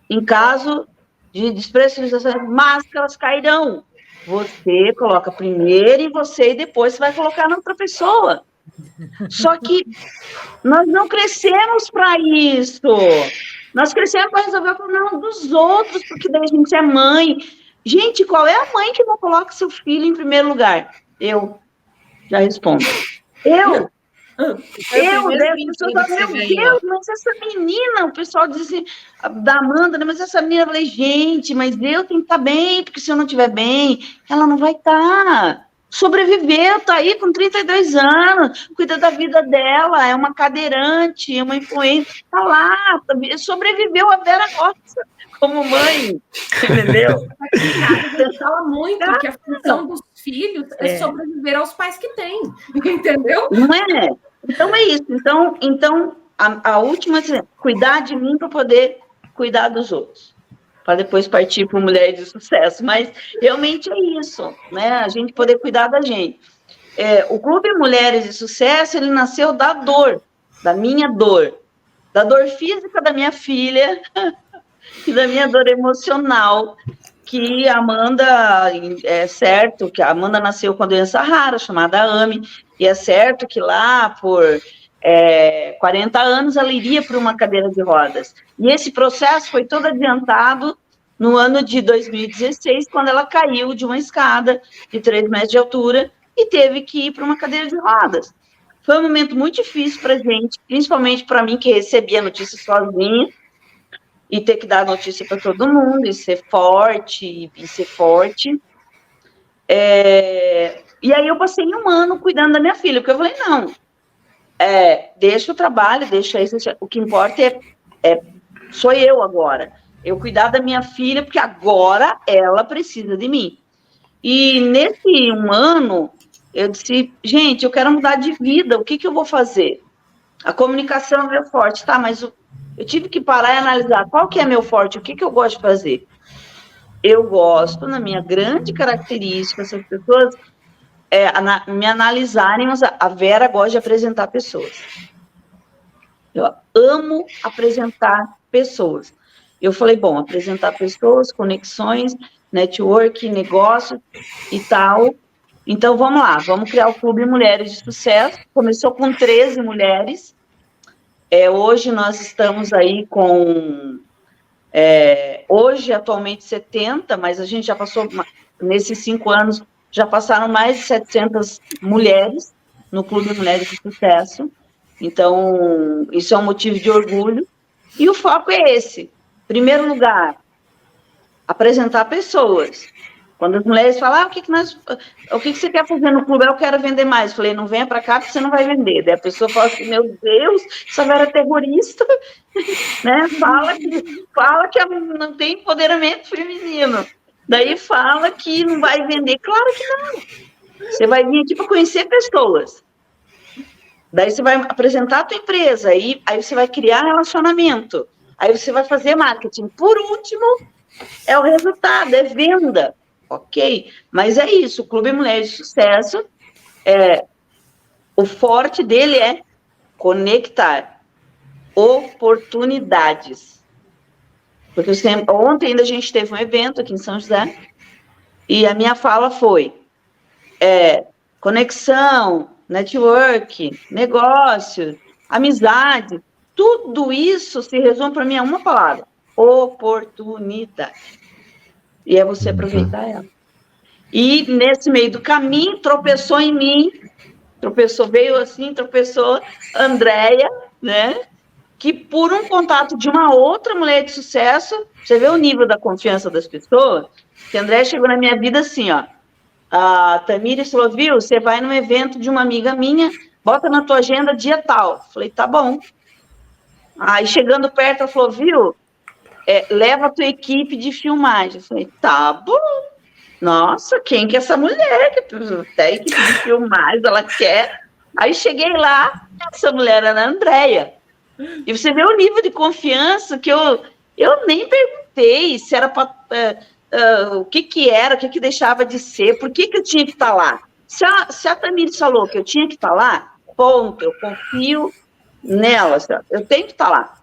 em caso de despressurização, máscaras cairão. Você coloca primeiro em você e depois você vai colocar na outra pessoa. Só que nós não crescemos para isso. Nós crescemos para resolver o problema dos outros, porque daí a gente é mãe. Gente, qual é a mãe que não coloca seu filho em primeiro lugar? Eu. Já respondo. Eu, meu Deus, mas essa menina, o pessoal diz assim, da Amanda, né, mas essa menina, eu falei, gente, mas eu tenho que estar bem, porque se eu não estiver bem, ela não vai estar. Sobreviveu, tá aí com 32 anos, cuida da vida dela, é uma cadeirante, é uma influência, tá lá, sobreviveu a Vera Roça como mãe, entendeu? Você fala muito que a função dos filhos é sobreviver aos pais que têm, entendeu? Não é? Então é isso. Então a última é cuidar de mim para poder cuidar dos outros, para depois partir para mulheres de sucesso. Mas realmente é isso, né? A gente poder cuidar da gente. O Clube Mulheres de Sucesso, ele nasceu da dor, da minha dor, da dor física da minha filha e da minha dor emocional, que a Amanda, é certo que a Amanda nasceu com a doença rara, chamada AME, e é certo que lá por 40 anos, ela iria para uma cadeira de rodas. E esse processo foi todo adiantado no ano de 2016, quando ela caiu de uma escada de 3 metros de altura e teve que ir para uma cadeira de rodas. Foi um momento muito difícil para a gente, principalmente para mim, que recebia a notícia sozinha, e ter que dar notícia para todo mundo, e ser forte, E aí eu passei 1 ano cuidando da minha filha, porque eu falei, não, deixa o trabalho, deixa isso, o que importa sou eu agora. Eu cuidar da minha filha, porque agora ela precisa de mim. E nesse 1 ano, eu disse, gente, eu quero mudar de vida, o que eu vou fazer? A comunicação é meu forte, tá, mas eu tive que parar e analisar qual que é meu forte, o que eu gosto de fazer. Eu gosto, na minha grande característica, se as pessoas me analisarem, a Vera gosta de apresentar pessoas. Eu amo apresentar pessoas. Eu falei, bom, apresentar pessoas, conexões, network, negócio e tal. Então, vamos lá, vamos criar o Clube Mulheres de Sucesso. Começou com 13 mulheres. Hoje nós estamos aí com... hoje, atualmente, 70, mas a gente já passou, nesses 5 anos, já passaram mais de 700 mulheres no Clube Mulheres de Sucesso. Então, isso é um motivo de orgulho. E o foco é esse. Primeiro lugar, apresentar pessoas. Quando as mulheres falam, o que você quer fazer no clube? Eu quero vender mais. Eu falei, não venha para cá porque você não vai vender. Daí a pessoa fala assim, meu Deus, essa Vera é terrorista, né? Fala que não tem empoderamento feminino. Daí fala que não vai vender. Claro que não. Você vai vir aqui para conhecer pessoas. Daí você vai apresentar a tua empresa, aí você vai criar relacionamento. Aí você vai fazer marketing. Por último, é o resultado, é venda. Ok? Mas é isso, o Clube Mulheres de Sucesso, o forte dele é conectar oportunidades. Porque ontem ainda a gente teve um evento aqui em São José, e a minha fala foi conexão, network, negócio, amizade, tudo isso se resume para mim a uma palavra: oportunidade. E é você aproveitar ela. E nesse meio do caminho, tropeçou em mim, veio assim, tropeçou Andréia, né? Que por um contato de uma outra mulher de sucesso, você vê o nível da confiança das pessoas, que a Andréia chegou na minha vida assim, ó. A Tamires falou, viu, você vai num evento de uma amiga minha, bota na tua agenda dia tal. Falei, tá bom. Aí chegando perto, ela falou, viu, leva a tua equipe de filmagem. Falei, tá bom. Nossa, quem que é essa mulher? Que até equipe de filmagem ela quer. Aí cheguei lá, essa mulher era a Andréia. E você vê o nível de confiança que eu nem perguntei se era para... o que era, o que deixava de ser, por que eu tinha que estar lá. Se a Tamires falou que eu tinha que estar lá, ponto, eu confio nela, eu tenho que estar lá.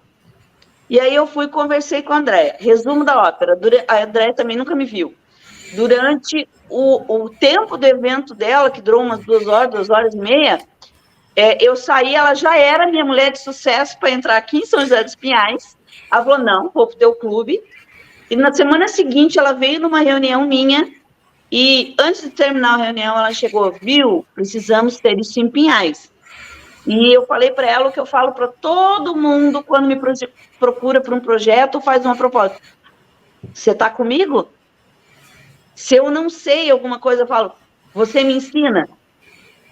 E aí eu fui e conversei com a Andréia. Resumo da ópera, a Andréia também nunca me viu. Durante o tempo do evento dela, que durou umas 2 horas e meia, eu saí, ela já era minha mulher de sucesso para entrar aqui em São José dos Pinhais. Ela falou, não, vou pro teu clube. E na semana seguinte, ela veio numa reunião minha, e antes de terminar a reunião, ela chegou, viu, precisamos ter isso em Pinhais. E eu falei para ela o que eu falo para todo mundo quando me procura para um projeto ou faz uma proposta. Você está comigo? Se eu não sei alguma coisa, eu falo, você me ensina?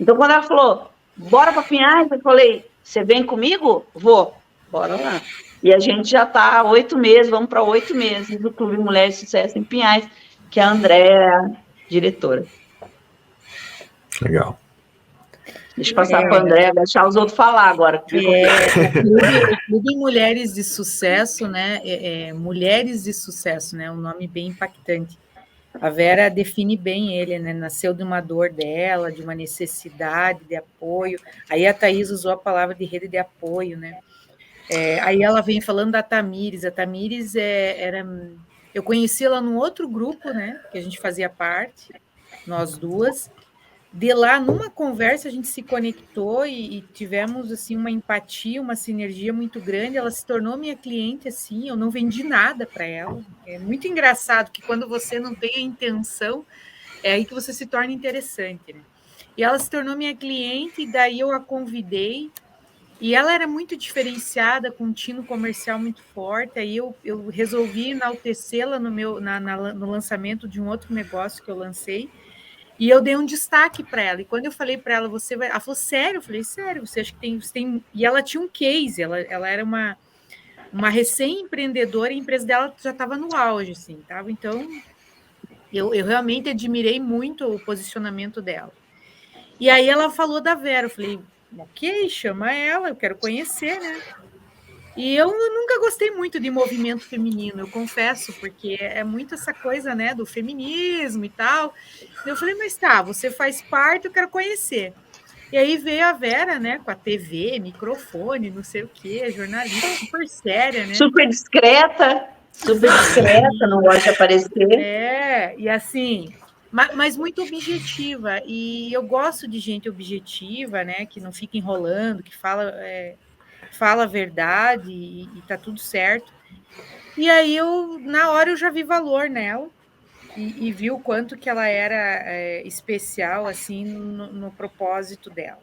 Então, quando ela falou, bora para Pinhais, eu falei, você vem comigo? Vou, bora lá. E a gente já está há 8 meses, vamos para 8 meses do Clube Mulheres de Sucesso em Pinhais, que a Andréia é a diretora. Legal. Deixa eu passar para a Andréia, deixar os outros falar agora. O Clube Mulheres de Sucesso, né? Mulheres de Sucesso, né? Um nome bem impactante. A Vera define bem ele, né? Nasceu de uma dor dela, de uma necessidade de apoio. Aí a Thaís usou a palavra de rede de apoio, né? Aí ela vem falando da Tamires. A Tamires eu conheci ela num outro grupo, né? Que a gente fazia parte, nós duas. De lá, numa conversa, a gente se conectou e tivemos, assim, uma empatia, uma sinergia muito grande. Ela se tornou minha cliente, assim, eu não vendi nada para ela. É muito engraçado que quando você não tem a intenção, é aí que você se torna interessante, né? E ela se tornou minha cliente, e daí eu a convidei, e ela era muito diferenciada, com um tino comercial muito forte, aí eu resolvi enaltecê-la no lançamento de um outro negócio que eu lancei, e eu dei um destaque para ela. E quando eu falei para ela, você vai. Ela falou, sério? Eu falei, sério, você acha que tem. Você tem... E ela tinha um case, ela era uma recém-empreendedora, e a empresa dela já estava no auge, assim, tava. Então, eu realmente admirei muito o posicionamento dela. E aí ela falou da Vera, eu falei, ok, chama ela, eu quero conhecer, né? E eu nunca gostei muito de movimento feminino, eu confesso, porque é muito essa coisa, né, do feminismo e tal. Eu falei, mas tá, você faz parte, eu quero conhecer. E aí veio a Vera, né, com a TV, microfone, não sei o quê, jornalista super séria, né? Super discreta, não gosta de aparecer. É, e assim, mas muito objetiva. E eu gosto de gente objetiva, né, que não fica enrolando, que fala a verdade e tá tudo certo. E aí na hora eu já vi valor nela e vi o quanto que ela era especial, assim, no propósito dela.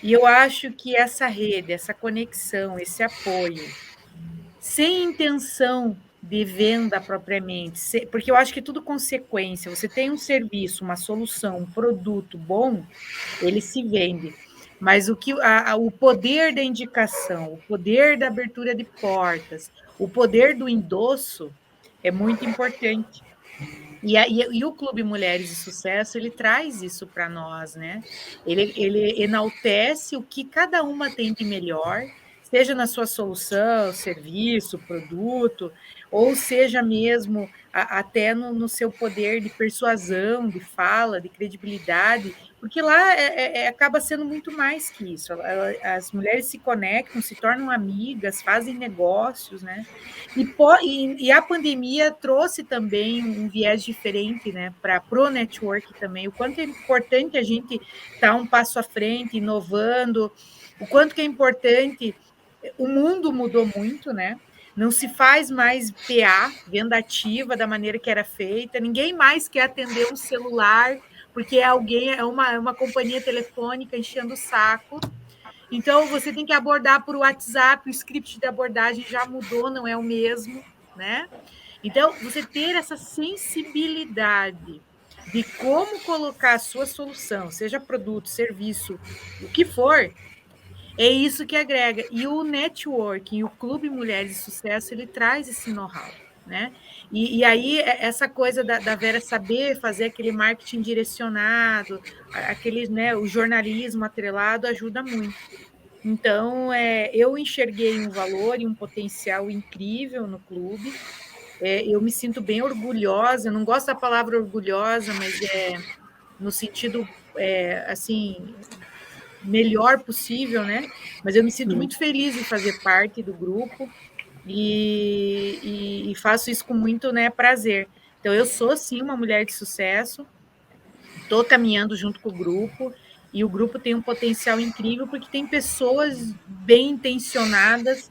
E eu acho que essa rede, essa conexão, esse apoio, sem intenção de venda propriamente, porque eu acho que é tudo consequência. Você tem um serviço, uma solução, um produto bom, ele se vende. Mas o poder da indicação, o poder da abertura de portas, o poder do endosso é muito importante. E o Clube Mulheres de Sucesso, ele traz isso para nós, né? Ele enaltece o que cada uma tem de melhor, seja na sua solução, serviço, produto, ou seja mesmo até no seu poder de persuasão, de fala, de credibilidade, porque lá acaba sendo muito mais que isso. As mulheres se conectam, se tornam amigas, fazem negócios, né? E a pandemia trouxe também um viés diferente, né, para o network também, o quanto é importante a gente estar um passo à frente, inovando, o quanto que é importante. O mundo mudou muito, né? Não se faz mais PA, venda ativa, da maneira que era feita. Ninguém mais quer atender um celular, porque é uma companhia telefônica enchendo o saco. Então, você tem que abordar por WhatsApp, o script de abordagem já mudou, não é o mesmo, né? Então, você ter essa sensibilidade de como colocar a sua solução, seja produto, serviço, o que for, é isso que agrega. E o networking, o Clube Mulheres de Sucesso, ele traz esse know-how, né? E aí, essa coisa da Vera saber fazer aquele marketing direcionado, aquele, né, o jornalismo atrelado, ajuda muito. Então, eu enxerguei um valor e um potencial incrível no clube. Eu me sinto bem orgulhosa, não gosto da palavra orgulhosa, mas no sentido, assim, melhor possível, né? Mas eu me sinto muito feliz de fazer parte do grupo e faço isso com muito, né, prazer. Então, eu sou, sim, uma mulher de sucesso, estou caminhando junto com o grupo, e o grupo tem um potencial incrível, porque tem pessoas bem intencionadas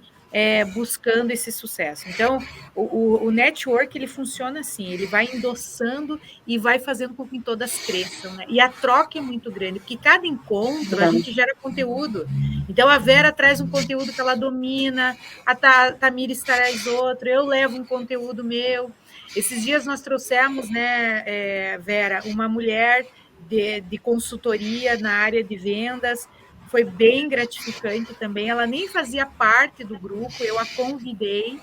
buscando esse sucesso. Então, o network, ele funciona assim, ele vai endossando e vai fazendo com que todas cresçam, né? E a troca é muito grande, porque cada encontro a gente gera conteúdo. Então, a Vera traz um conteúdo que ela domina, a Tamires traz outro, eu levo um conteúdo meu. Esses dias nós trouxemos, né, Vera, uma mulher de consultoria na área de vendas, foi bem gratificante também. Ela nem fazia parte do grupo, eu a convidei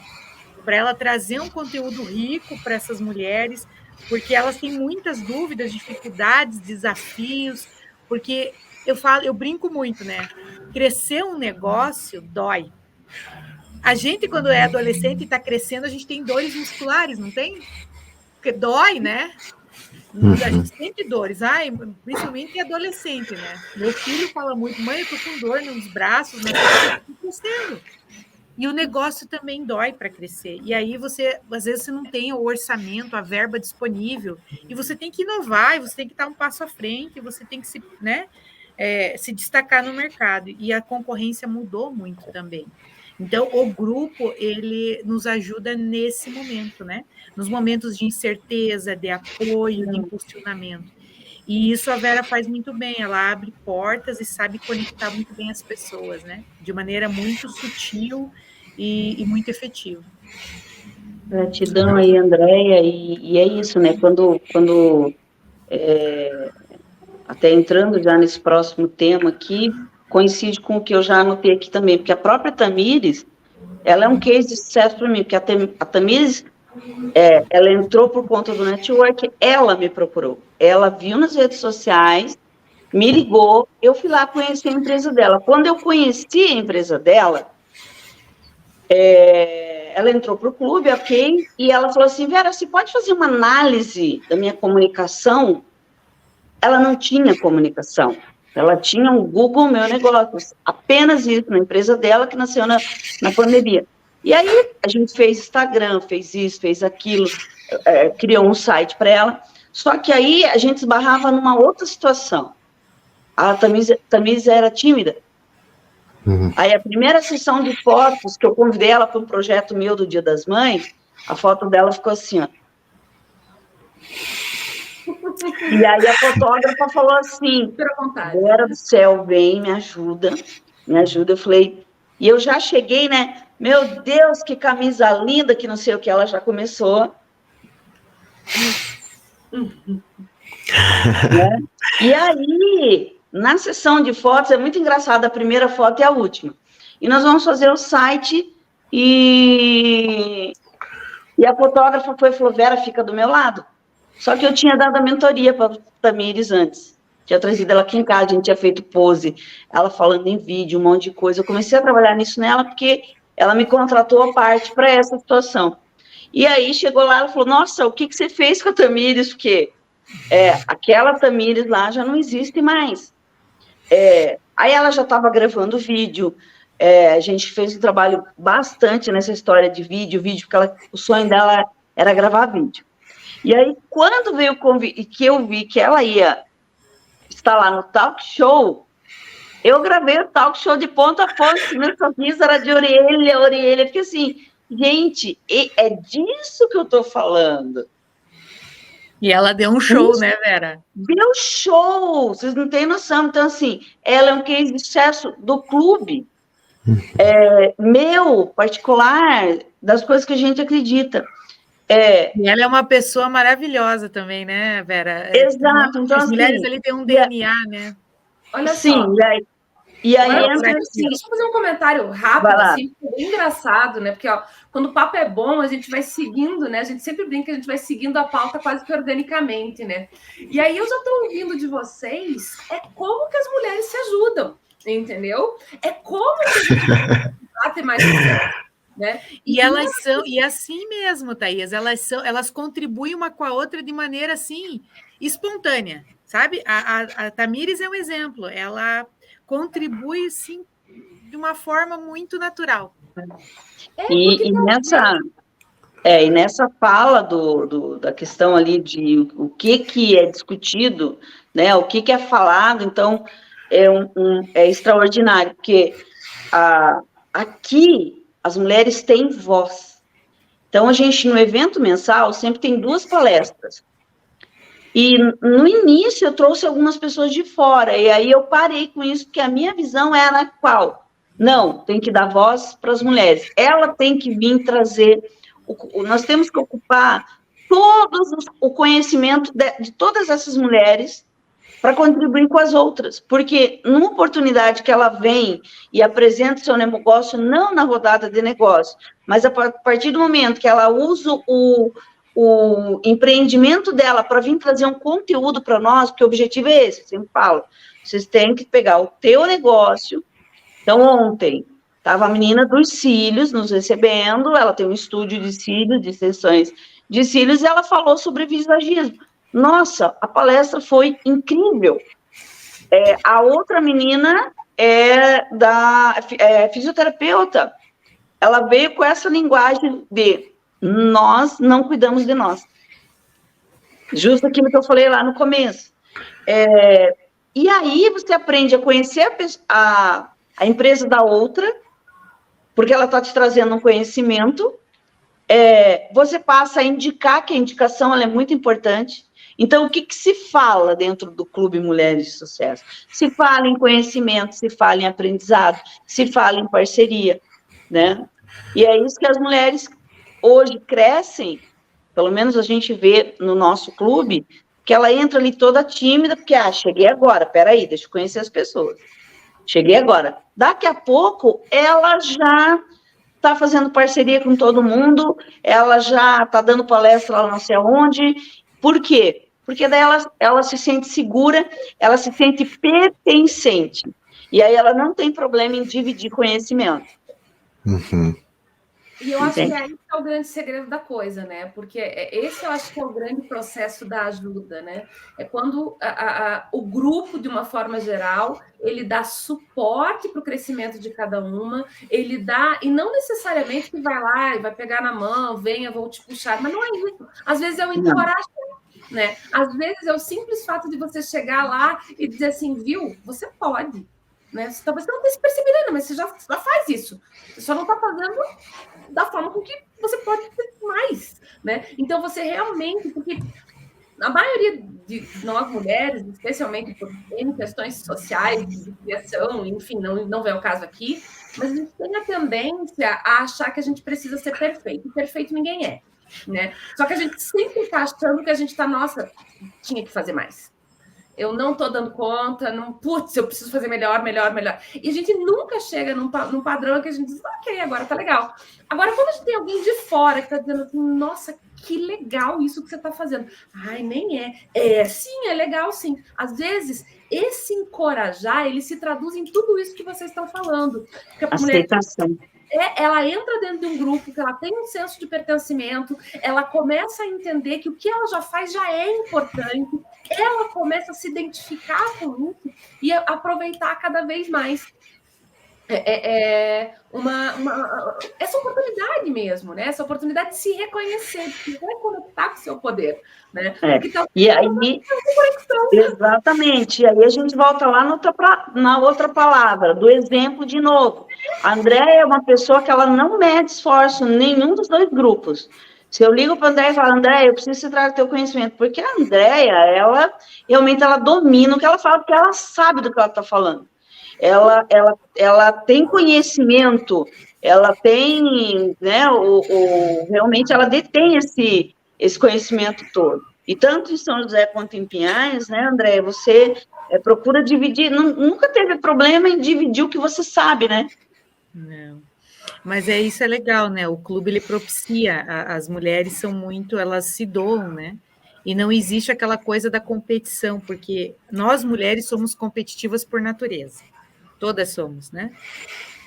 para ela trazer um conteúdo rico para essas mulheres, porque elas têm muitas dúvidas, dificuldades, desafios, porque eu brinco muito, né? Crescer um negócio dói. A gente, quando é adolescente e está crescendo, a gente tem dores musculares, não tem? Porque dói, né? A gente sente dores, principalmente adolescente, né? Meu filho fala muito, mãe, eu tô com dor nos braços, mas eu tô crescendo. E o negócio também dói para crescer. E aí você, às vezes, você não tem o orçamento, a verba disponível, e você tem que inovar, e você tem que dar um passo à frente, e você tem que se, né, se destacar no mercado. E a concorrência mudou muito também. Então, o grupo, ele nos ajuda nesse momento, né? Nos momentos de incerteza, de apoio, de impulsionamento. E isso a Vera faz muito bem, ela abre portas e sabe conectar muito bem as pessoas, né? De maneira muito sutil e muito efetiva. Gratidão aí, Andréia, e é isso, né? Quando até entrando já nesse próximo tema aqui, coincide com o que eu já anotei aqui também, porque a própria Tamires, ela é um case de sucesso para mim, porque a Tamires, ela entrou por conta do network, ela me procurou, ela viu nas redes sociais, me ligou, eu fui lá conhecer a empresa dela. Quando eu conheci a empresa dela, ela entrou para o clube, ok, e ela falou assim, Vera, você pode fazer uma análise da minha comunicação? Ela não tinha comunicação, ela tinha um Google Meu Negócios, apenas isso, na empresa dela, que nasceu na pandemia. E aí, a gente fez Instagram, fez isso, fez aquilo, criou um site para ela, só que aí a gente esbarrava numa outra situação. A Tamires era tímida. Aí, a primeira sessão de fotos, que eu convidei ela para um projeto meu do Dia das Mães, a foto dela ficou assim, ó. E aí a fotógrafa falou assim, Vera do céu, vem, me ajuda. Eu falei, e eu já cheguei, né, meu Deus, que camisa linda, que não sei o que, ela já começou. Né? E aí, na sessão de fotos, é muito engraçado, a primeira foto e a última. E nós vamos fazer o site, e a fotógrafa falou, Vera, fica do meu lado. Só que eu tinha dado a mentoria para a Tamires antes. Tinha trazido ela aqui em casa, a gente tinha feito pose, ela falando em vídeo, um monte de coisa. Eu comecei a trabalhar nisso nela porque ela me contratou à parte para essa situação. E aí chegou lá, ela falou, nossa, o que você fez com a Tamires? Porque aquela Tamires lá já não existe mais. Aí ela já estava gravando vídeo, a gente fez um trabalho bastante nessa história de vídeo, porque o sonho dela era gravar vídeo. E aí, quando veio o convite, e que eu vi que ela ia estar lá no talk show, eu gravei o talk show de ponta a ponta, meu sorriso era de orelha a orelha, porque assim, gente, é disso que eu tô falando. E ela deu um show, né, Vera? Deu show, vocês não têm noção. Então, assim, ela é um case de sucesso do clube, meu, particular, das coisas que a gente acredita. E ela é uma pessoa maravilhosa também, né, Vera? Exato. Então, as mulheres assim, ali têm um DNA, né? Olha sim, só. E aí entra assim, deixa eu fazer um comentário rápido, assim, engraçado, né? Porque, ó, quando o papo é bom, a gente vai seguindo, né? A gente sempre brinca, a gente vai seguindo a pauta quase que organicamente, né? E aí eu já estou ouvindo de vocês como que as mulheres se ajudam, entendeu? Como que a gente bate mais certo. Né? E elas são, e assim mesmo, Thaís, elas contribuem uma com a outra de maneira assim espontânea, sabe? A Tamires é um exemplo, ela contribui sim de uma forma muito natural. E nessa fala da questão ali de o que é discutido, né? O que é falado, então é extraordinário, porque aqui as mulheres têm voz. Então, a gente, no evento mensal, sempre tem 2 palestras. E, no início, eu trouxe algumas pessoas de fora, e aí eu parei com isso, porque a minha visão era qual? Não, tem que dar voz para as mulheres. Ela tem que vir trazer... nós temos que ocupar o conhecimento de todas essas mulheres para contribuir com as outras, porque numa oportunidade que ela vem e apresenta seu negócio, não na rodada de negócio, mas a partir do momento que ela usa o empreendimento dela para vir trazer um conteúdo para nós, porque o objetivo é esse, eu sempre falo, vocês têm que pegar o teu negócio. Então, ontem, estava a menina dos cílios nos recebendo, ela tem um estúdio de cílios, de sessões de cílios, e ela falou sobre visagismo. Nossa, a palestra foi incrível. A outra menina é fisioterapeuta. ela veio com essa linguagem de nós não cuidamos de nós. Justo aquilo que eu falei lá no começo. E aí você aprende a conhecer a empresa da outra, porque ela está te trazendo um conhecimento, você passa a indicar, que a indicação ela é muito importante. Então, o que se fala dentro do Clube Mulheres de Sucesso? Se fala em conhecimento, se fala em aprendizado, se fala em parceria, né? E é isso que as mulheres hoje crescem, pelo menos a gente vê no nosso clube, que ela entra ali toda tímida, porque, cheguei agora, peraí, deixa eu conhecer as pessoas. Cheguei agora. Daqui a pouco, ela já está fazendo parceria com todo mundo, ela já está dando palestra lá não sei aonde. Por quê? Porque daí ela se sente segura, ela se sente pertencente. E aí ela não tem problema em dividir conhecimento. Uhum. E eu acho que aí é o grande segredo da coisa, né? Porque esse eu acho que é o grande processo da ajuda, né? É quando o grupo, de uma forma geral, ele dá suporte para o crescimento de cada uma, ele dá, e não necessariamente que vai lá e vai pegar na mão, venha, vou te puxar, mas não é isso. Às vezes é o encorajar, né? Às vezes é o simples fato de você chegar lá e dizer assim, viu, você pode, né? Talvez você não tenha se percebido ainda, mas você já faz isso. Você só não está fazendo da forma com que você pode ter mais, né? Então, você realmente... Porque a maioria de nós mulheres, especialmente por questões sociais, de criação, enfim, não é o caso aqui, mas a gente tem a tendência a achar que a gente precisa ser perfeito. E perfeito ninguém é, né? Só que a gente sempre está achando que a gente está, nossa, tinha que fazer mais. Eu não estou dando conta, putz, eu preciso fazer melhor. E a gente nunca chega num padrão que a gente diz, ok, agora tá legal. Agora, quando a gente tem alguém de fora que está dizendo assim, nossa, que legal isso que você está fazendo. Ai, nem é. Sim, é legal, sim. Às vezes, esse encorajar, ele se traduz em tudo isso que vocês estão falando. Porque a mulher... Aceitação. Ela entra dentro de um grupo que ela tem um senso de pertencimento, ela começa a entender que o que ela já faz já é importante, ela começa a se identificar com isso e aproveitar cada vez mais essa oportunidade mesmo, né? Essa oportunidade de se reconhecer, de se reconectar com o seu poder, né? E aí, exatamente, e aí a gente volta lá na outra palavra, do exemplo de novo. A Andréia é uma pessoa que ela não mede esforço em nenhum dos dois grupos. Se eu ligo para a Andréia e falo, Andréia, eu preciso que você traga teu conhecimento, porque a Andréia, ela realmente domina o que ela fala, porque ela sabe do que ela está falando. Ela tem conhecimento, ela tem, né, realmente ela detém esse conhecimento todo. E tanto em São José quanto em Pinhais, né, André, você procura dividir, nunca teve problema em dividir o que você sabe, né? Não. Mas isso é legal, né? O clube, ele propicia, as mulheres são muito, elas se doam, né? E não existe aquela coisa da competição, porque nós mulheres somos competitivas por natureza. Todas somos, né?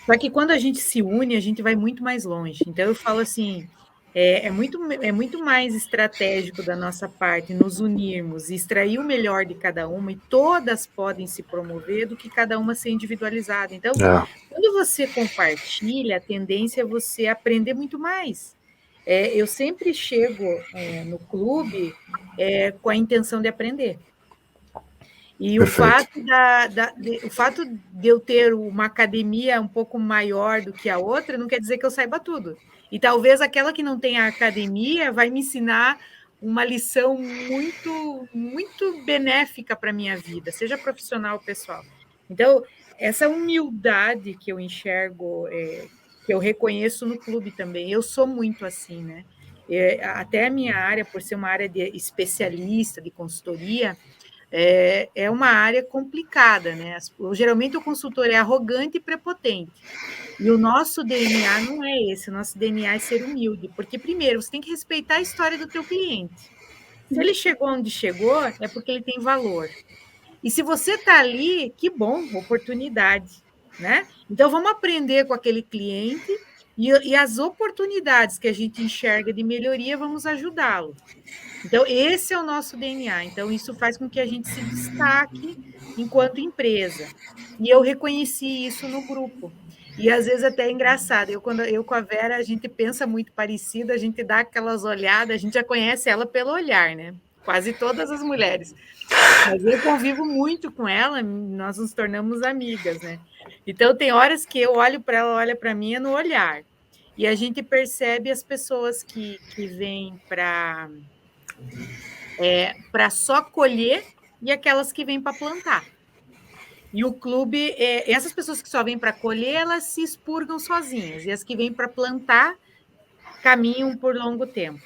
Só que quando a gente se une, a gente vai muito mais longe. Então, eu falo assim, é muito mais estratégico da nossa parte nos unirmos, extrair o melhor de cada uma, e todas podem se promover, do que cada uma ser individualizada. Então, quando você compartilha, a tendência é você aprender muito mais. Eu sempre chego no clube com a intenção de aprender. E o fato de eu ter uma academia um pouco maior do que a outra não quer dizer que eu saiba tudo. E talvez aquela que não tem a academia vai me ensinar uma lição muito, muito benéfica para a minha vida, seja profissional ou pessoal. Então, essa humildade que eu enxergo, que eu reconheço no clube também, eu sou muito assim, né? Até a minha área, por ser uma área de especialista, de consultoria, é uma área complicada, né? Geralmente o consultor é arrogante e prepotente. E o nosso DNA não é esse, o nosso DNA é ser humilde, porque primeiro você tem que respeitar a história do teu cliente. Se ele chegou onde chegou, é porque ele tem valor. E se você está ali, que bom, oportunidade, né? Então vamos aprender com aquele cliente e as oportunidades que a gente enxerga de melhoria, vamos ajudá-lo. Então, esse é o nosso DNA. Então, isso faz com que a gente se destaque enquanto empresa. E eu reconheci isso no grupo. E às vezes até é engraçado. Quando eu com a Vera, a gente pensa muito parecido, a gente dá aquelas olhadas, a gente já conhece ela pelo olhar, né? Quase todas as mulheres. Mas eu convivo muito com ela, nós nos tornamos amigas, né? Então tem horas que eu olho para ela, olha para mim é no olhar. E a gente percebe as pessoas que vêm para só colher e aquelas que vêm para plantar. E o clube, essas pessoas que só vêm para colher, elas se expurgam sozinhas. E as que vêm para plantar, caminham por longo tempo.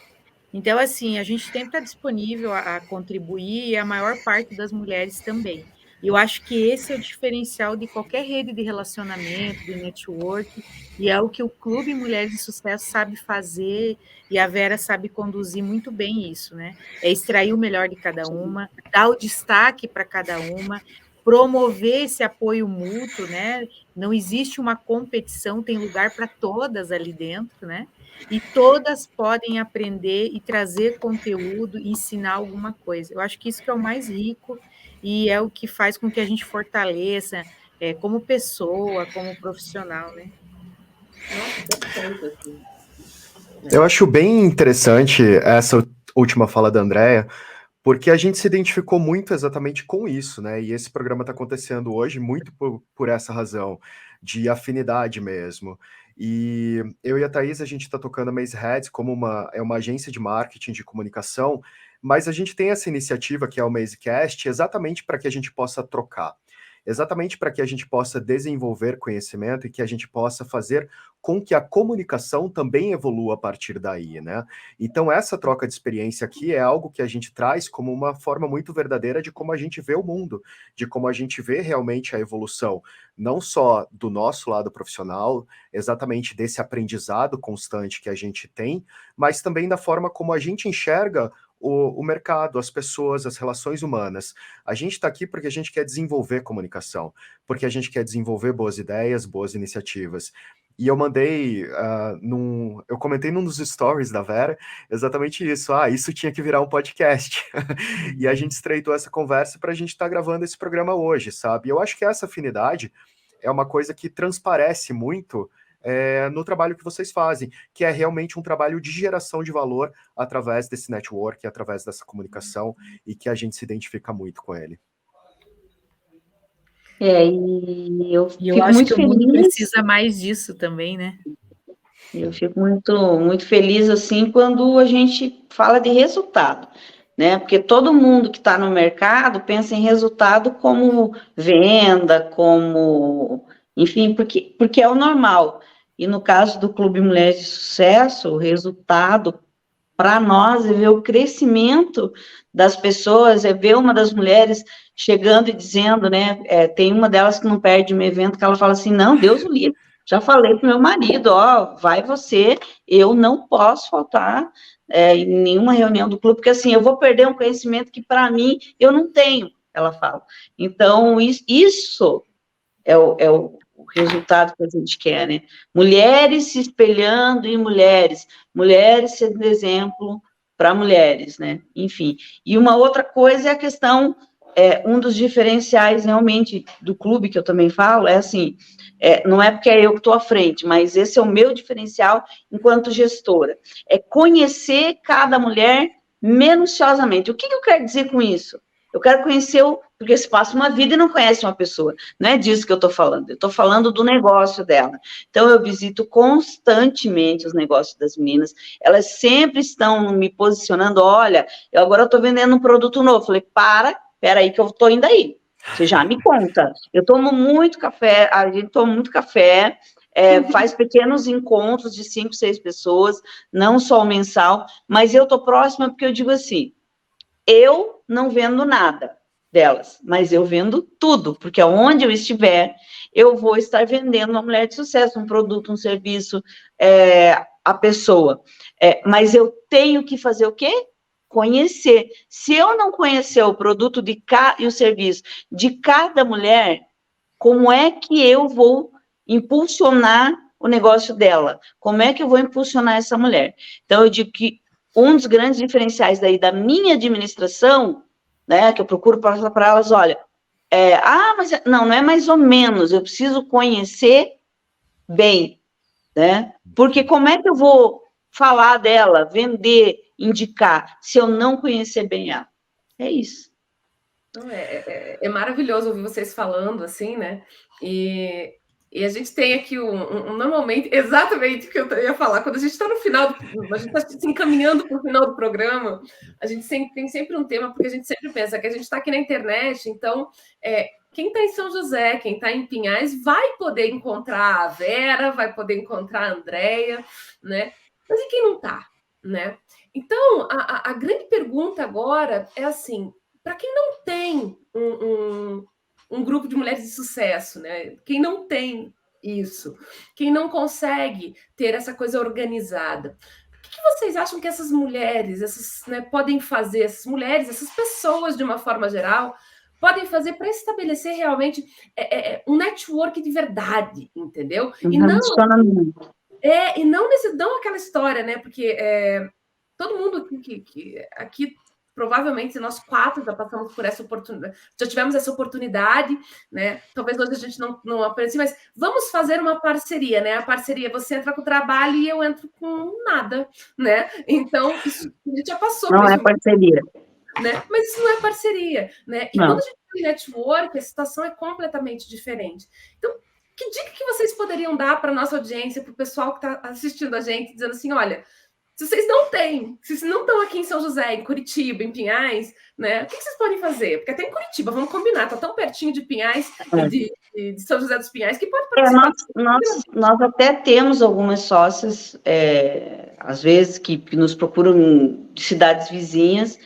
Então, assim, a gente sempre está disponível a contribuir, e a maior parte das mulheres também. E eu acho que esse é o diferencial de qualquer rede de relacionamento, de network, e é o que o Clube Mulheres de Sucesso sabe fazer, e a Vera sabe conduzir muito bem isso, né? É extrair o melhor de cada uma, dar o destaque para cada uma, promover esse apoio mútuo, né? Não existe uma competição, tem lugar para todas ali dentro, né? E todas podem aprender e trazer conteúdo, ensinar alguma coisa. Eu acho que isso que é o mais rico e é o que faz com que a gente fortaleça como pessoa, como profissional, né? Nossa, perfeito, assim. Eu acho bem interessante essa última fala da Andrea, porque a gente se identificou muito exatamente com isso, né? E esse programa está acontecendo hoje muito por essa razão, de afinidade mesmo. E eu e a Thaís, a gente está tocando a Maze Heads como uma agência de marketing, de comunicação, mas a gente tem essa iniciativa que é o MazeCast exatamente para que a gente possa trocar, exatamente para que a gente possa desenvolver conhecimento e que a gente possa fazer com que a comunicação também evolua a partir daí, né? Então, essa troca de experiência aqui é algo que a gente traz como uma forma muito verdadeira de como a gente vê o mundo, de como a gente vê realmente a evolução, não só do nosso lado profissional, exatamente desse aprendizado constante que a gente tem, mas também da forma como a gente enxerga o mercado, as pessoas, as relações humanas. A gente está aqui porque a gente quer desenvolver comunicação, porque a gente quer desenvolver boas ideias, boas iniciativas. E eu mandei, eu comentei num dos stories da Vera exatamente isso. Isso tinha que virar um podcast. E a gente estreitou essa conversa para a gente estar gravando esse programa hoje, sabe? Eu acho que essa afinidade é uma coisa que transparece muito no trabalho que vocês fazem, que é realmente um trabalho de geração de valor através desse network, através dessa comunicação, e que a gente se identifica muito com ele. E eu fico acho muito que feliz. O mundo precisa mais disso também, né? Eu fico muito, muito feliz, assim, quando a gente fala de resultado, né? Porque todo mundo que está no mercado pensa em resultado como venda, como... Enfim, porque é o normal. E no caso do Clube Mulheres de Sucesso, o resultado para nós é ver o crescimento das pessoas, é ver uma das mulheres chegando e dizendo, né? Tem uma delas que não perde um evento, que ela fala assim, não, Deus o livre. Já falei para o meu marido, vai você, eu não posso faltar em nenhuma reunião do clube, porque assim, eu vou perder um conhecimento que para mim eu não tenho, ela fala. Então, isso é o resultado que a gente quer, né? Mulheres se espelhando em mulheres sendo exemplo para mulheres, né? Enfim. E uma outra coisa é a questão, um dos diferenciais realmente do clube, que eu também falo, é assim, não é porque é eu que estou à frente, mas esse é o meu diferencial enquanto gestora, é conhecer cada mulher minuciosamente. O que eu quero dizer com isso? Eu quero conhecer porque se passa uma vida e não conhece uma pessoa. Não é disso que eu estou falando. Eu estou falando do negócio dela. Então, eu visito constantemente os negócios das meninas. Elas sempre estão me posicionando. Olha, eu agora estou vendendo um produto novo. Falei, espera aí que eu estou indo aí. Você já me conta. Eu tomo muito café, a gente toma muito café, faz pequenos encontros de 5, 6 pessoas, não só o mensal, mas eu estou próxima porque eu digo assim, eu não vendo nada delas, mas eu vendo tudo, porque aonde eu estiver, eu vou estar vendendo uma mulher de sucesso, um produto, um serviço, a pessoa. Mas eu tenho que fazer o quê? Conhecer. Se eu não conhecer o produto e o serviço de cada mulher, como é que eu vou impulsionar o negócio dela? Como é que eu vou impulsionar essa mulher? Então, eu digo que um dos grandes diferenciais daí da minha administração, né, que eu procuro passar para elas, olha, mas não é mais ou menos, eu preciso conhecer bem, né? Porque como é que eu vou falar dela, vender, indicar, se eu não conhecer bem ela? É isso. É maravilhoso ouvir vocês falando assim, né? E a gente tem aqui normalmente, exatamente o que eu ia falar, quando a gente está no final, a gente está se encaminhando para o final do programa, a gente tem sempre um tema, porque a gente sempre pensa que a gente está aqui na internet, então quem está em São José, quem está em Pinhais, vai poder encontrar a Vera, vai poder encontrar a Andréia, né? Mas e quem não está, né? Então, a grande pergunta agora é assim, para quem não tem um grupo de mulheres de sucesso, né? Quem não tem isso, quem não consegue ter essa coisa organizada, o que vocês acham que essas mulheres, podem fazer, essas mulheres, essas pessoas de uma forma geral, podem fazer para estabelecer realmente um network de verdade, entendeu? E não aquela história, né? Porque todo mundo que aqui provavelmente nós 4 já passamos por essa oportunidade, já tivemos essa oportunidade, né? Talvez hoje a gente não aprecie, mas vamos fazer uma parceria, né? A parceria, você entra com o trabalho e eu entro com nada, né? Então, isso a gente já passou. Não é parceria. Né? Mas isso não é parceria, né? E não. Quando a gente tem network, a situação é completamente diferente. Então, que dica que vocês poderiam dar para a nossa audiência, para o pessoal que está assistindo a gente, dizendo assim, olha, se vocês não têm, se vocês não estão aqui em São José, em Curitiba, em Pinhais, né? O que vocês podem fazer? Porque até em Curitiba, vamos combinar, está tão pertinho de Pinhais, de São José dos Pinhais, que pode participar. Nós até temos algumas sócias, às vezes, que nos procuram de cidades vizinhas,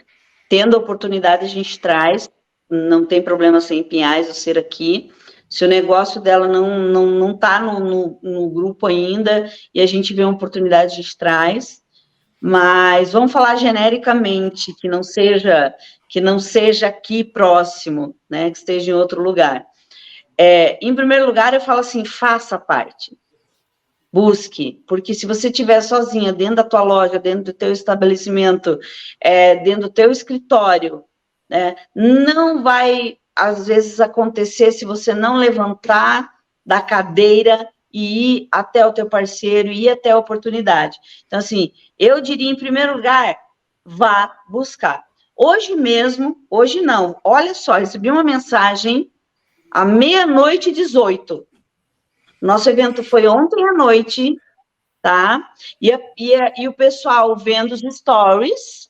tendo a oportunidade a gente traz, não tem problema ser em Pinhais ou ser aqui. Se o negócio dela não está no grupo ainda e a gente vê uma oportunidade, a gente traz. Mas vamos falar genericamente, que não seja aqui próximo, né, que esteja em outro lugar. Em primeiro lugar, eu falo assim, faça parte. Busque, porque se você estiver sozinha dentro da tua loja, dentro do teu estabelecimento, dentro do teu escritório, né, não vai, às vezes, acontecer se você não levantar da cadeira e ir até o teu parceiro, ir até a oportunidade. Então, assim, eu diria, em primeiro lugar, vá buscar. Hoje não, olha só, recebi uma mensagem à 00:18. Nosso evento foi ontem à noite, tá? E o pessoal vendo os stories,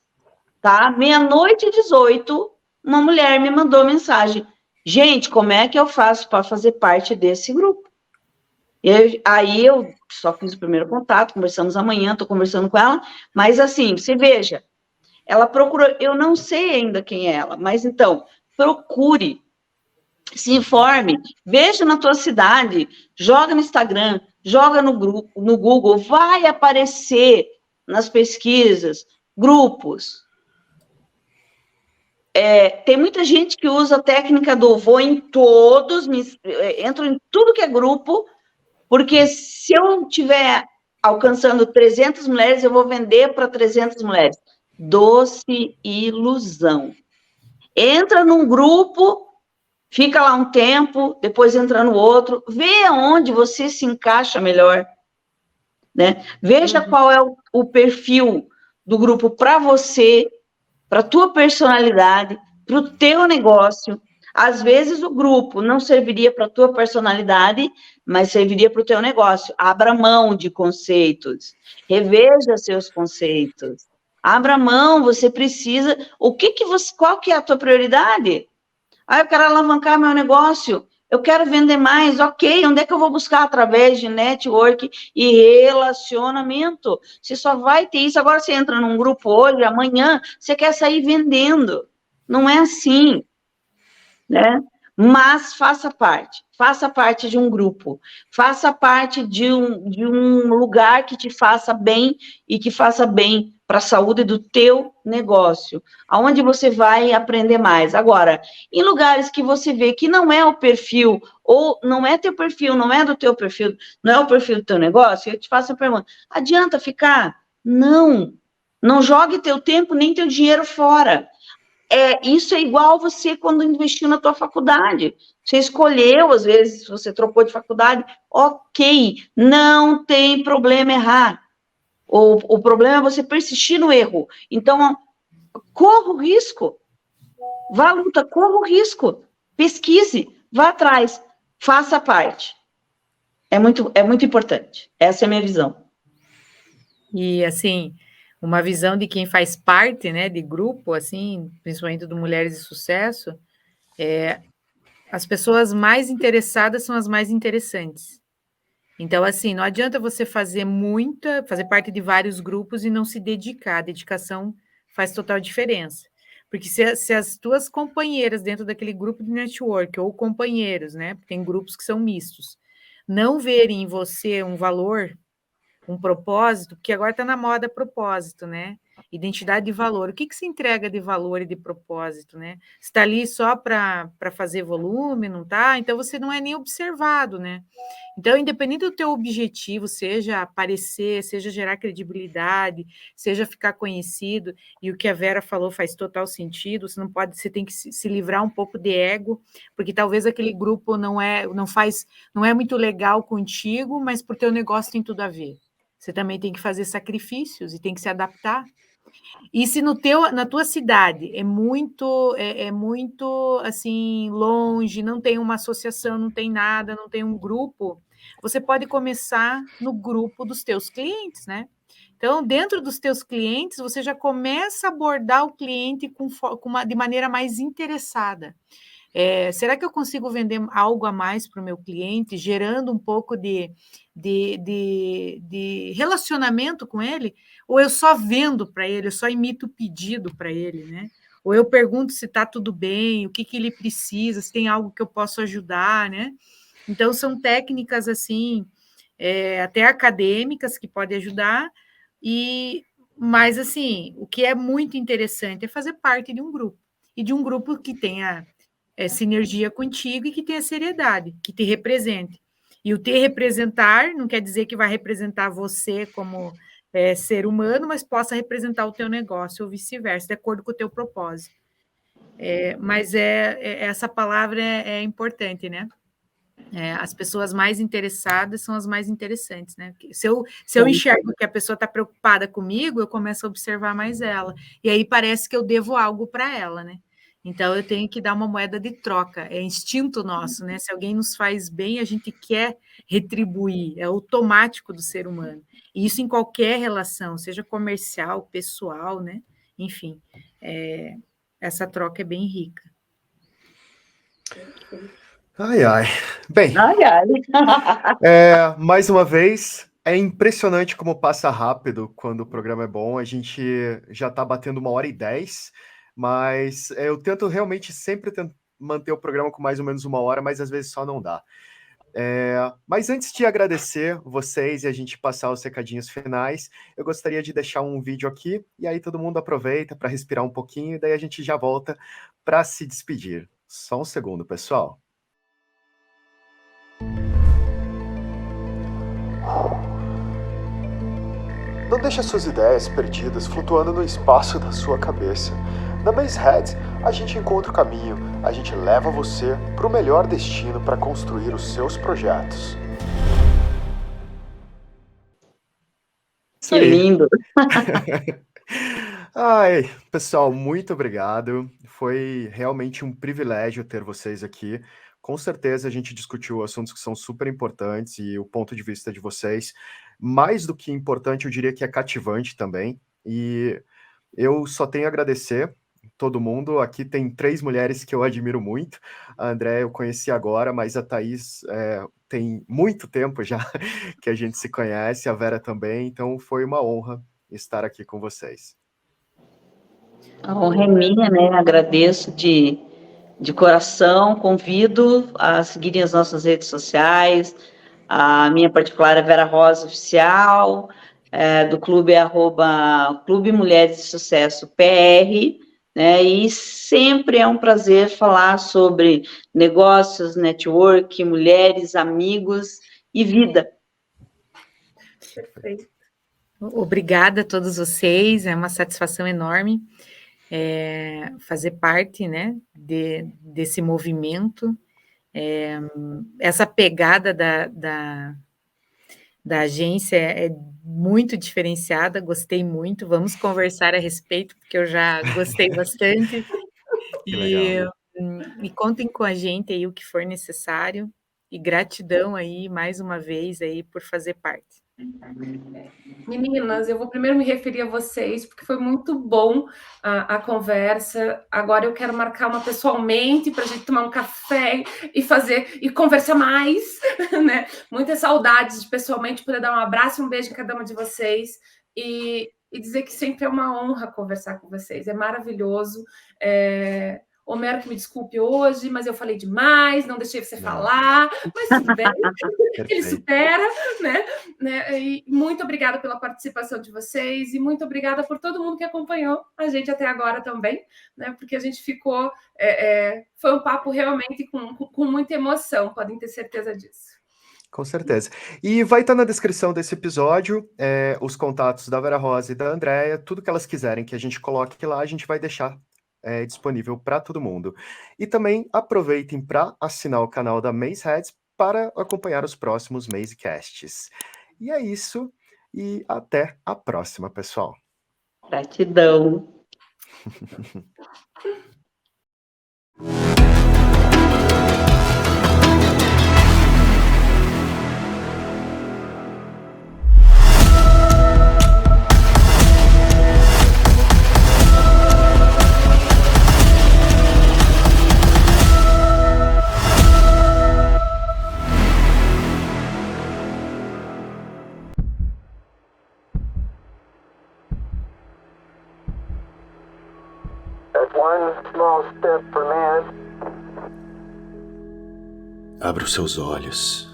tá? 00:18, uma mulher me mandou mensagem. Gente, como é que eu faço para fazer parte desse grupo? Aí eu só fiz o primeiro contato, conversamos amanhã, estou conversando com ela, mas assim, você veja, ela procurou, eu não sei ainda quem é ela, mas então, procure, se informe, veja na tua cidade, joga no Instagram, joga no Google, vai aparecer nas pesquisas, grupos. Tem muita gente que usa a técnica do vou em todos, entro em tudo que é grupo, porque se eu estiver alcançando 300 mulheres, eu vou vender para 300 mulheres. Doce ilusão. Entra num grupo, fica lá um tempo, depois entra no outro, vê onde você se encaixa melhor, né? Veja qual é o perfil do grupo para você, para a tua personalidade, para o teu negócio. Às vezes o grupo não serviria para a tua personalidade, mas serviria para o teu negócio. Abra mão de conceitos, reveja seus conceitos. Abra mão, você precisa... Qual que é a tua prioridade? Eu quero alavancar meu negócio, eu quero vender mais, ok, onde é que eu vou buscar? Através de network e relacionamento. Você só vai ter isso, agora você entra num grupo hoje, amanhã, você quer sair vendendo. Não é assim, né? Mas faça parte de um grupo, faça parte de um lugar que te faça bem e que faça bem para a saúde do teu negócio, aonde você vai aprender mais. Agora, em lugares que você vê que não é o perfil, ou não é teu perfil, não é do teu perfil, não é o perfil do teu negócio, eu te faço a pergunta, adianta ficar? Não jogue teu tempo nem teu dinheiro fora. Isso é igual você quando investiu na tua faculdade. Você escolheu, às vezes, você trocou de faculdade, ok, não tem problema errar. O problema é você persistir no erro. Então, corra o risco, vá à luta, corra o risco, pesquise, vá atrás, faça parte. É muito importante. Essa é a minha visão. E, assim, uma visão de quem faz parte, né, de grupo, assim, principalmente do Mulheres de Sucesso, as pessoas mais interessadas são as mais interessantes. Então, assim, não adianta você fazer parte de vários grupos e não se dedicar. A dedicação faz total diferença. Porque se as tuas companheiras dentro daquele grupo de network, ou companheiros, né? Tem grupos que são mistos, não verem em você um valor, um propósito, porque agora está na moda propósito, né? Identidade de valor. O que se entrega de valor e de propósito, né? Você está ali só para fazer volume, não está? Então você não é nem observado, né? Então, independente do teu objetivo, seja aparecer, seja gerar credibilidade, seja ficar conhecido, e o que a Vera falou faz total sentido, você tem que se livrar um pouco de ego, porque talvez aquele grupo não é muito legal contigo, mas por teu negócio tem tudo a ver. Você também tem que fazer sacrifícios e tem que se adaptar. E se na tua cidade é muito assim longe, não tem uma associação, não tem nada, não tem um grupo, você pode começar no grupo dos teus clientes, né? Então, dentro dos teus clientes, você já começa a abordar o cliente de maneira mais interessada. Será que eu consigo vender algo a mais para o meu cliente, gerando um pouco de relacionamento com ele? Ou eu só vendo para ele, eu só imito o pedido para ele, né? Ou eu pergunto se está tudo bem, o que ele precisa, se tem algo que eu posso ajudar, né? Então, são técnicas, assim, até acadêmicas que podem ajudar, mas, assim, o que é muito interessante é fazer parte de um grupo, e de um grupo que tenha sinergia contigo e que tenha seriedade, que te represente. E o te representar não quer dizer que vai representar você como ser humano, mas possa representar o teu negócio ou vice-versa, de acordo com o teu propósito. Mas essa palavra é importante, né? As pessoas mais interessadas são as mais interessantes, né? Se eu enxergo que a pessoa está preocupada comigo, eu começo a observar mais ela. E aí parece que eu devo algo para ela, né? Então, eu tenho que dar uma moeda de troca. É instinto nosso, né? Se alguém nos faz bem, a gente quer retribuir. É automático do ser humano. E isso em qualquer relação, seja comercial, pessoal, né? Enfim, essa troca é bem rica. Ai, ai. Bem, Ai, ai. mais uma vez, é impressionante como passa rápido quando o programa é bom. A gente já está batendo 1h10, mas eu tento realmente sempre manter o programa com mais ou menos 1 hora, mas às vezes só não dá. Mas antes de agradecer vocês e a gente passar os recadinhos finais, eu gostaria de deixar um vídeo aqui, e aí todo mundo aproveita para respirar um pouquinho, e daí a gente já volta para se despedir. Só um segundo, pessoal. Não deixe as suas ideias perdidas flutuando no espaço da sua cabeça. Na Mazeheads, a gente encontra o caminho, a gente leva você para o melhor destino para construir os seus projetos. Que lindo! Ai, pessoal, muito obrigado. Foi realmente um privilégio ter vocês aqui. Com certeza a gente discutiu assuntos que são super importantes e o ponto de vista de vocês, mais do que importante, eu diria que é cativante também. E eu só tenho a agradecer todo mundo. Aqui tem 3 mulheres que eu admiro muito. A Andréa eu conheci agora, mas a Thaís tem muito tempo já que a gente se conhece, a Vera também. Então foi uma honra estar aqui com vocês. A honra é minha, né? Agradeço de coração, convido a seguirem as nossas redes sociais, a minha particular é Vera Rosa Oficial, do clube é @Clube Mulheres de Sucesso PR, né? E sempre é um prazer falar sobre negócios, network, mulheres, amigos e vida. Perfeito. Obrigada a todos vocês, é uma satisfação enorme fazer parte, né, desse movimento, Essa pegada da agência é muito diferenciada, gostei muito. Vamos conversar a respeito, porque eu já gostei bastante. Que legal. E contem com a gente aí o que for necessário. E gratidão aí, mais uma vez, aí por fazer parte. Meninas, eu vou primeiro me referir a vocês, porque foi muito bom a conversa. Agora eu quero marcar uma pessoalmente para a gente tomar um café e conversar mais, né? Muitas saudades de pessoalmente poder dar um abraço e um beijo em cada uma de vocês e dizer que sempre é uma honra conversar com vocês. É maravilhoso. Homero, que me desculpe hoje, mas eu falei demais, não deixei você falar, mas tudo bem, ele supera, né? E muito obrigada pela participação de vocês e muito obrigada por todo mundo que acompanhou a gente até agora também, né? Porque a gente ficou, foi um papo realmente com muita emoção, podem ter certeza disso. Com certeza. E vai estar na descrição desse episódio os contatos da Vera Rosa e da Andrea, tudo que elas quiserem que a gente coloque lá, a gente vai deixar disponível para todo mundo. E também aproveitem para assinar o canal da Mazeheads para acompanhar os próximos Mazecasts. E é isso, e até a próxima, pessoal. Gratidão. That's one small step for man. Abra os seus olhos.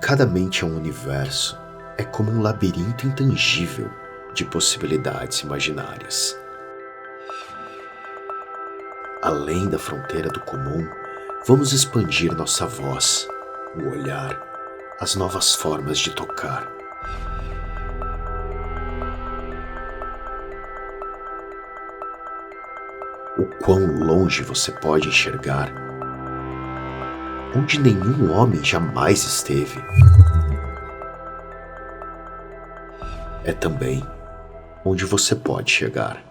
Cada mente é um universo, é como um labirinto intangível de possibilidades imaginárias. Além da fronteira do comum, vamos expandir nossa voz, o olhar, as novas formas de tocar. O quão longe você pode enxergar, onde nenhum homem jamais esteve. É também onde você pode chegar.